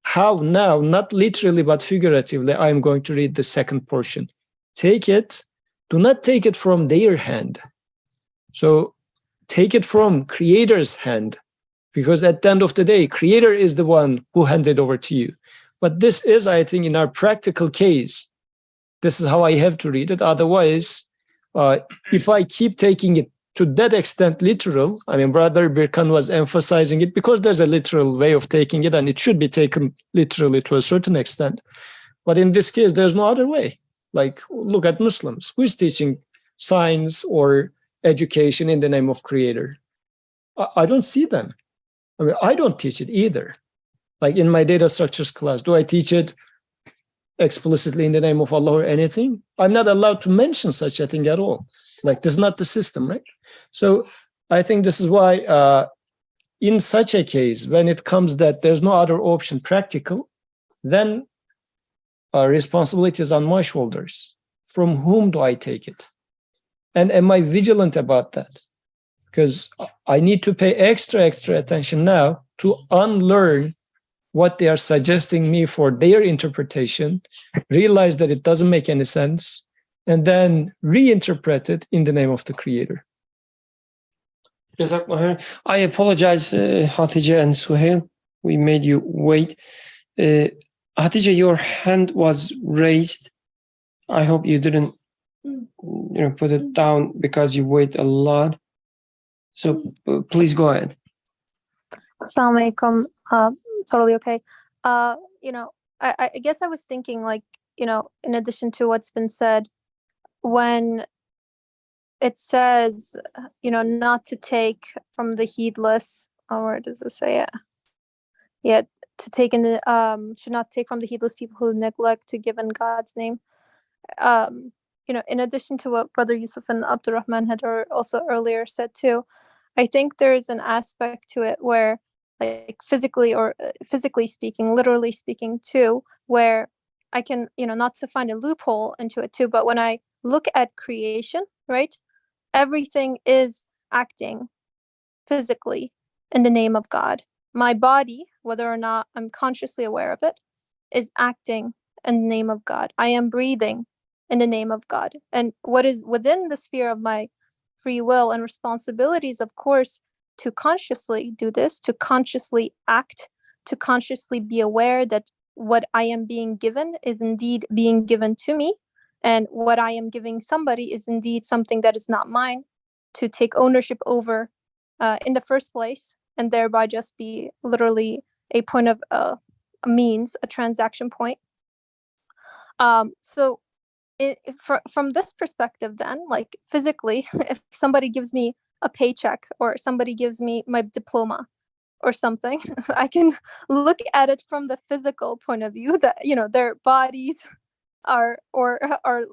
how now, not literally, but figuratively, I'm going to read the second portion. Take it, do not take it from their hand. So take it from creator's hand, because at the end of the day, creator is the one who hands it over to you. But this is, I think, in our practical case, this is how I have to read it. Otherwise, if I keep taking it to that extent literal, I mean, Brother Birkan was emphasizing it because there's a literal way of taking it, and it should be taken literally to a certain extent. But in this case, there's no other way. Like, look at Muslims. Who is teaching science or education in the name of Creator? I don't see them. I mean, I don't teach it either. Like in my data structures class, do I teach it explicitly in the name of Allah or anything? I'm not allowed to mention such a thing at all. Like, this is not the system, right? So I think this is why in such a case, when it comes that there's no other option practical, then responsibility is on my shoulders. From whom do I take it? And am I vigilant about that? Because I need to pay extra attention now to unlearn what they are suggesting me for their interpretation, realize that it doesn't make any sense, and then reinterpret it in the name of the Creator. I apologize, Hatice and Suhail. We made you wait. Hatice, your hand was raised. I hope you didn't put it down because you wait a lot. So please go ahead. Assalamu alaikum. Totally okay. I guess I was thinking, like, in addition to what's been said, when it says, not to take from the heedless, where does it say it? Yeah, to take in the, should not take from the heedless people who neglect to give in God's name. In addition to what Brother Yusuf and Abdurrahman had also earlier said too, I think there's an aspect to it where, like, physically speaking, literally speaking too, where I can, not to find a loophole into it too, but when I look at creation, right, everything is acting physically in the name of God. My body, whether or not I'm consciously aware of it, is acting in the name of God. I am breathing in the name of God. And what is within the sphere of my free will and responsibilities, of course, to consciously do this, to consciously act, to consciously be aware that what I am being given is indeed being given to me, and what I am giving somebody is indeed something that is not mine, to take ownership over in the first place, and thereby just be literally a point of a means, a transaction point. So from this perspective, then, like, physically, if somebody gives me a paycheck or somebody gives me my diploma or something, I can look at it from the physical point of view, that their bodies are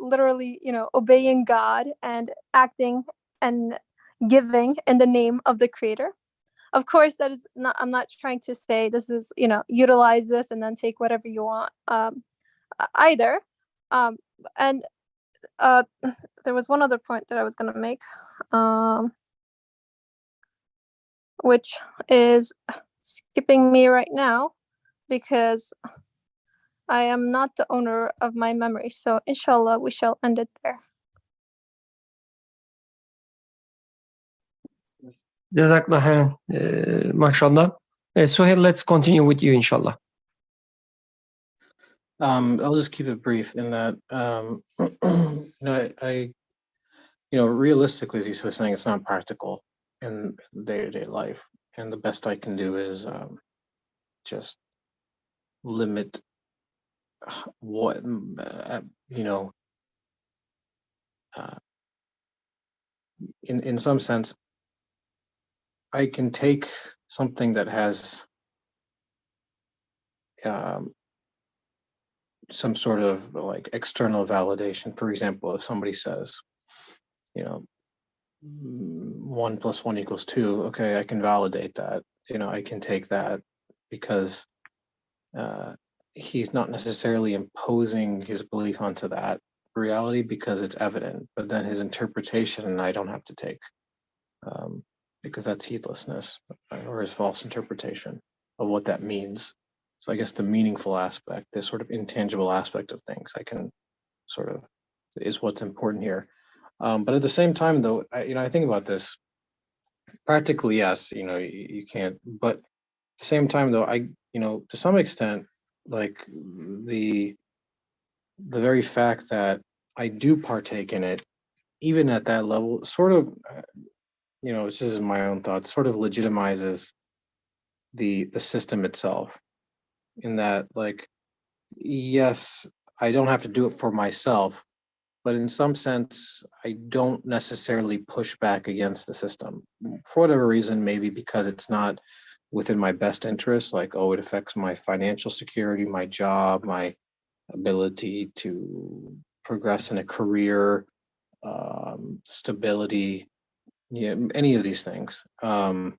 literally obeying God and acting and giving in the name of the Creator. Of course, that is not, I'm not trying to say this is, utilize this and then take whatever you want either. And there was one other point that I was going to make, which is skipping me right now because I am not the owner of my memory. So inshallah, we shall end it there. Jazakallah khairan, mashallah. Suhail, let's continue with you, inshallah. I'll just keep it brief in that, realistically, as you were saying, it's not practical in day-to-day life. And the best I can do is just limit what, in some sense, I can take something that has some sort of like external validation. For example, if somebody says, 1 + 1 = 2, okay, I can validate that. I can take that because he's not necessarily imposing his belief onto that reality because it's evident, but then his interpretation I don't have to take because that's heedlessness or his false interpretation of what that means. So I guess the meaningful aspect, this sort of intangible aspect of things, I can sort of is what's important here. But at the same time, though, I think about this practically. Yes, you can't. But at the same time, though, to some extent, like the the very fact that I do partake in it, even at that level, sort of, it's just my own thoughts, sort of legitimizes the system itself. In that, like, yes, I don't have to do it for myself, but in some sense, I don't necessarily push back against the system for whatever reason. Maybe because it's not within my best interest, like, oh, it affects my financial security, my job, my ability to progress in a career, stability, any of these things. And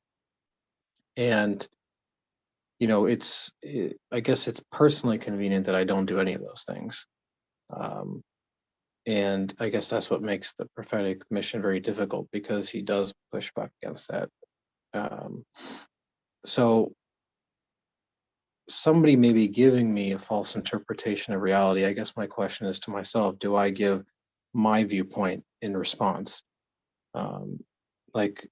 I guess it's personally convenient that I don't do any of those things. And I guess that's what makes the prophetic mission very difficult, because he does push back against that. So somebody may be giving me a false interpretation of reality. I guess my question is to myself, do I give my viewpoint in response? Like,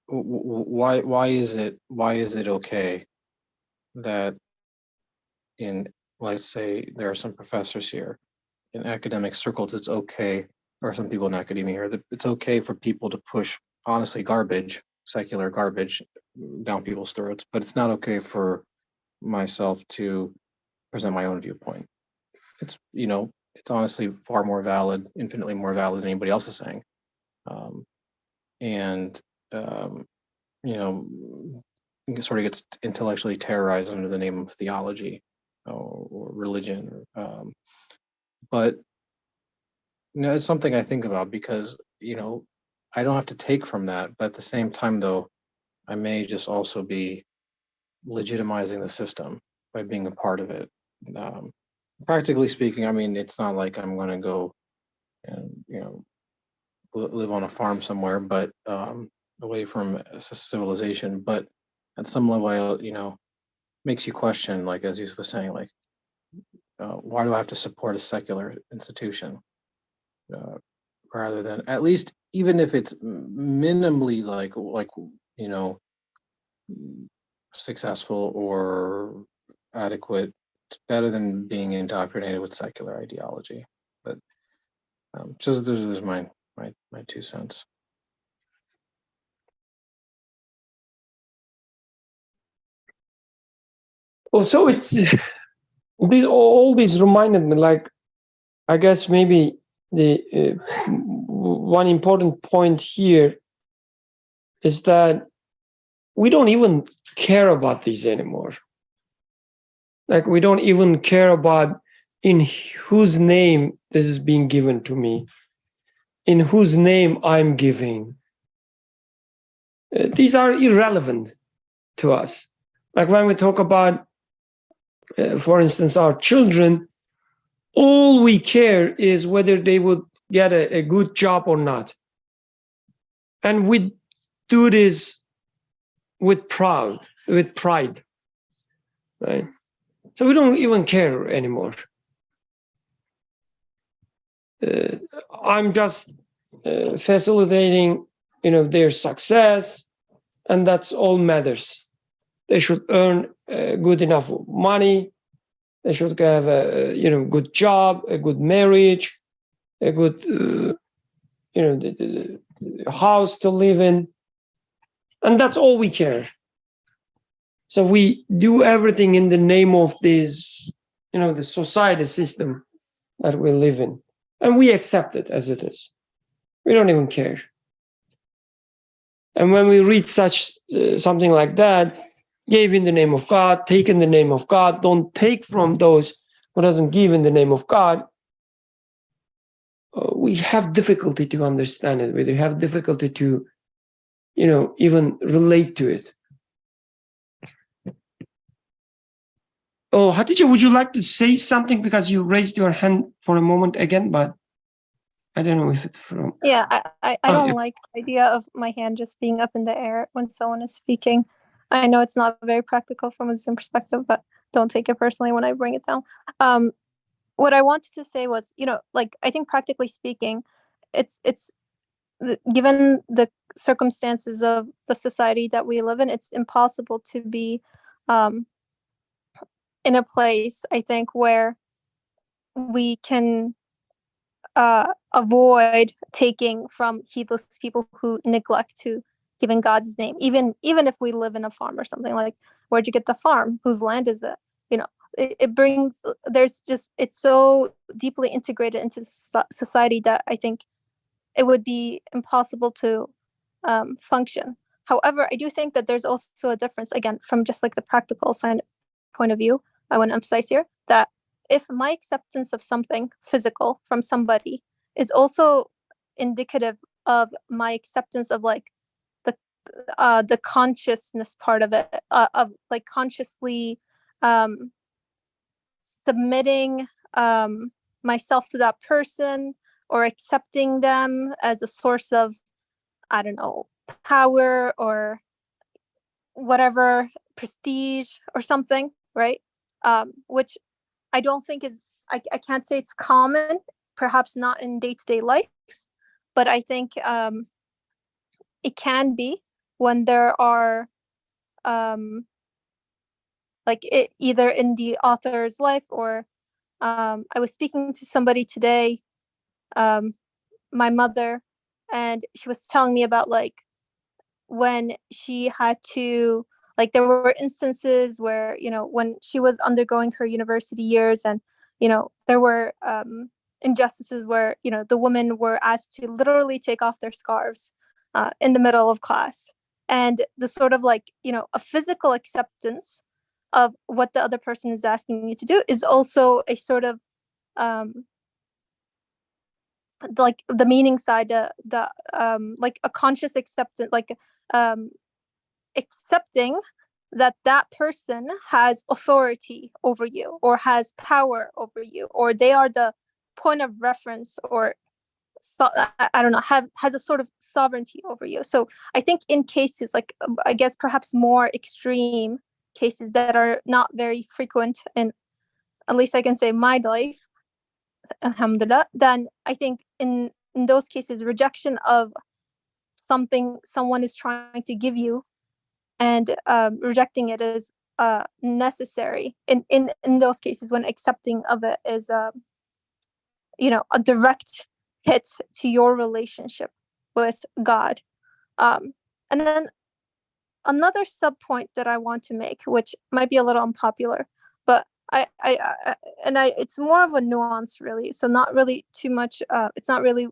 why is it okay that in, let's say, there are some professors here in academic circles, it's okay, or some people in academia here, that it's okay for people to push, honestly, secular garbage down people's throats, but it's not okay for myself to present my own viewpoint. It's honestly far more valid, infinitely more valid than anybody else is saying. And it sort of gets intellectually terrorized under the name of theology or religion. But it's something I think about, because I don't have to take from that, but at the same time, though, I may just also be legitimizing the system by being a part of it. Practically speaking, I mean, it's not like I'm going to go and live on a farm somewhere, but away from civilization. But at some level, makes you question, like, as you was saying, like, why do I have to support a secular institution rather than, at least, even if it's minimally like successful or adequate, it's better than being indoctrinated with secular ideology. But just there's my 2 cents. Also, it's all these reminded me, like, I guess maybe the one important point here is that we don't even care about these anymore. Like, we don't even care about in whose name this is being given to me, in whose name I'm giving. These are irrelevant to us. Like when we talk about, for instance, our children, all we care is whether they would get a good job or not. And we do this with pride, right? So we don't even care anymore. I'm just facilitating, their success, and that's all matters. They should earn good enough money. They should have a good job, a good marriage, a good the house to live in, and that's all we care. So we do everything in the name of this, the society system that we live in, and we accept it as it is. We don't even care. And when we read something like that, gave in the name of God, take in the name of God, don't take from those who doesn't give in the name of God, we have difficulty to understand it. We have difficulty to, even relate to it. Oh, Hatice, would you like to say something, because you raised your hand for a moment again, but I don't know if it's from. Yeah, I don't like the idea of my hand just being up in the air when someone is speaking. I know it's not very practical from a Zoom perspective, but don't take it personally when I bring it down. What I wanted to say was, I think practically speaking, it's given the circumstances of the society that we live in, it's impossible to be in a place, I think, where we can avoid taking from heedless people who neglect to give in God's name, even if we live in a farm or something. Like, where'd you get the farm? Whose land is it? You know, it brings, there's just, it's so deeply integrated into society that I think it would be impossible to function. However, I do think that there's also a difference, again, from just like the practical side point of view. I want to emphasize here that if my acceptance of something physical from somebody is also indicative of my acceptance of like the consciousness part of it, of like consciously submitting myself to that person, or accepting them as a source of, I don't know, power or whatever, prestige or something, right? Which I don't think is, I can't say it's common, perhaps not in day-to-day life, but I think it can be when there are like it, either in the author's life or I was speaking to somebody today, my mother, and she was telling me about like when she had to, like there were instances where, you know, when she was undergoing her university years, and you know there were injustices where, you know, the women were asked to literally take off their scarves in the middle of class, and the sort of like, you know, a physical acceptance of what the other person is asking you to do is also a sort of like the meaning side, the like a conscious acceptance, like accepting that that person has authority over you or has power over you, or they are the point of reference, or so, I don't know, has a sort of sovereignty over you. So I think in cases like, I guess perhaps more extreme cases that are not very frequent, and at least I can say my life, alhamdulillah, then I think in those cases, rejection of something someone is trying to give you and rejecting it is necessary in those cases when accepting of it is you know, a direct hit to your relationship with God. And then another sub point that I want to make, which might be a little unpopular, but I it's more of a nuance really. So not really too much. It's not really.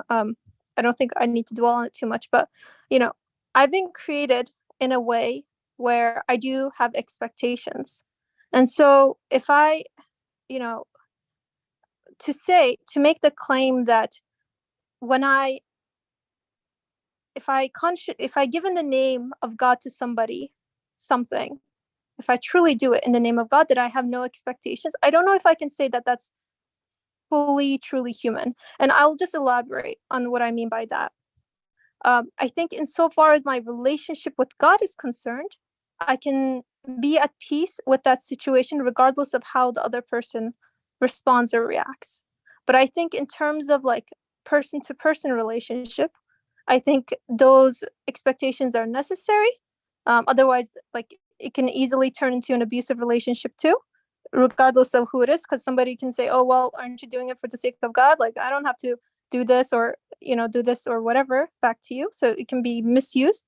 I don't think I need to dwell on it too much. But you know, I've been created in a way where I do have expectations, and so if I, you know, to make the claim that when if I give in the name of God to somebody something, if I truly do it in the name of God, that I have no expectations, I don't know if I can say that that's fully truly human. And I'll just elaborate on what I mean by that. I think insofar as my relationship with God is concerned, I can be at peace with that situation regardless of how the other person responds or reacts. But I think in terms of like person to person relationship, I think those expectations are necessary. Otherwise, like it can easily turn into an abusive relationship too, regardless of who it is, because somebody can say, oh, well, aren't you doing it for the sake of God? Like, I don't have to do this, or, you know, do this or whatever back to you. So it can be misused.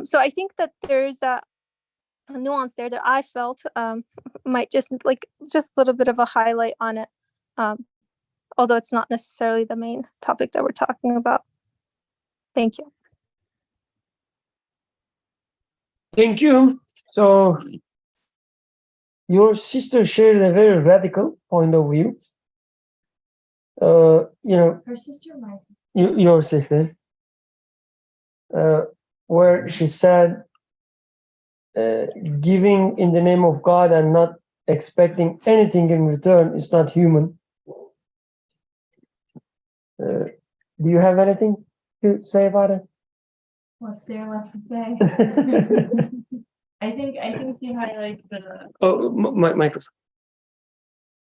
So I think that there's a nuance there that I felt might just a little bit of a highlight on it. Although it's not necessarily the main topic that we're talking about. Thank you. Thank you. So your sister shared a very radical point of view. You know, Her sister or my sister? your sister, where she said, giving in the name of God and not expecting anything in return is not human. Do you have anything to say about it? What's there left to say? I think she highlights the. Oh, Michael.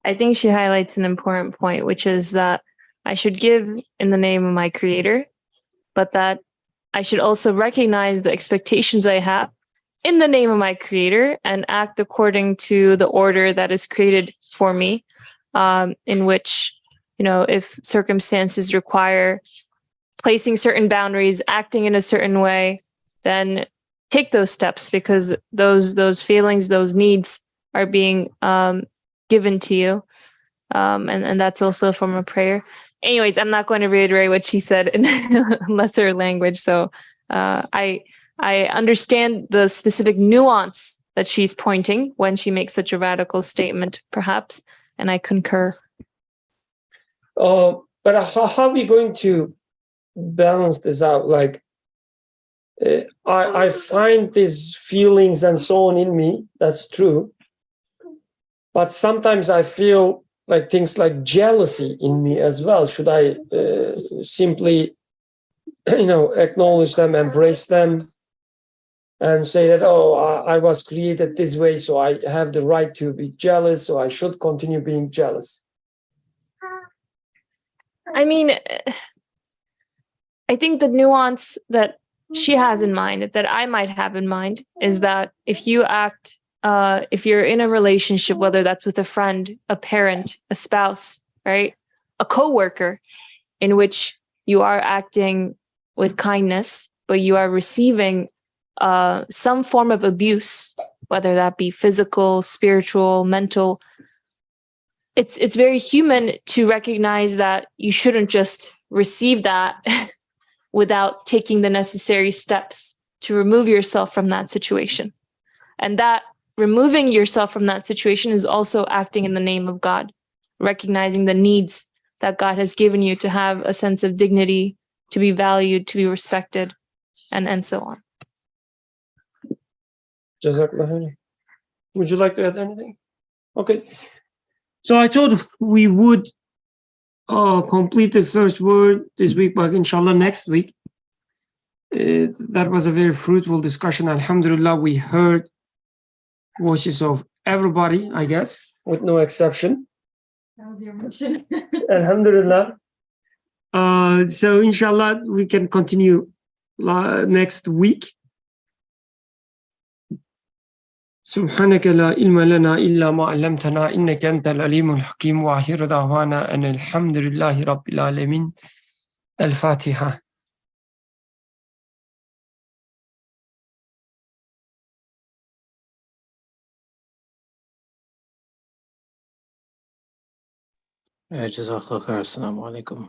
I think she highlights an important point, which is that I should give in the name of my creator, but that I should also recognize the expectations I have in the name of my creator and act according to the order that is created for me. in which, if circumstances require placing certain boundaries, acting in a certain way, then take those steps, because those feelings, those needs are being given to you. And that's also a form of prayer. Anyways, I'm not going to reiterate what she said in lesser language. So I understand the specific nuance that she's pointing when she makes such a radical statement, perhaps, and I concur. But how are we going to balance this out? Like, I find these feelings and so on in me. That's true. But sometimes I feel like things like jealousy in me as well. Should I simply, acknowledge them, embrace them, and say that, oh, I was created this way, so I have the right to be jealous, so I should continue being jealous? I mean, I think the nuance that she has in mind, that I might have in mind, is that if you act, if you're in a relationship, whether that's with a friend, a parent, a spouse, right, a coworker, in which you are acting with kindness, but you are receiving some form of abuse, whether that be physical, spiritual, mental, it's very human to recognize that you shouldn't just receive that without taking the necessary steps to remove yourself from that situation. And that removing yourself from that situation is also acting in the name of God, recognizing the needs that God has given you to have a sense of dignity, to be valued, to be respected, and so on. Jazakallah. Would you like to add anything? Okay. So I thought we would complete the first word this week, but inshallah next week. That was a very fruitful discussion. Alhamdulillah, we heard voices of everybody, I guess, with no exception. That was your mission. Alhamdulillah. So inshallah, we can continue next week. سبحانك لا علم لنا إلا ما علمتنا إنك أنت العليم الحكيم وآخر دعوانا أن الحمد لله رب العالمين. الفاتحة. جزاك الله خير. السلام عليكم.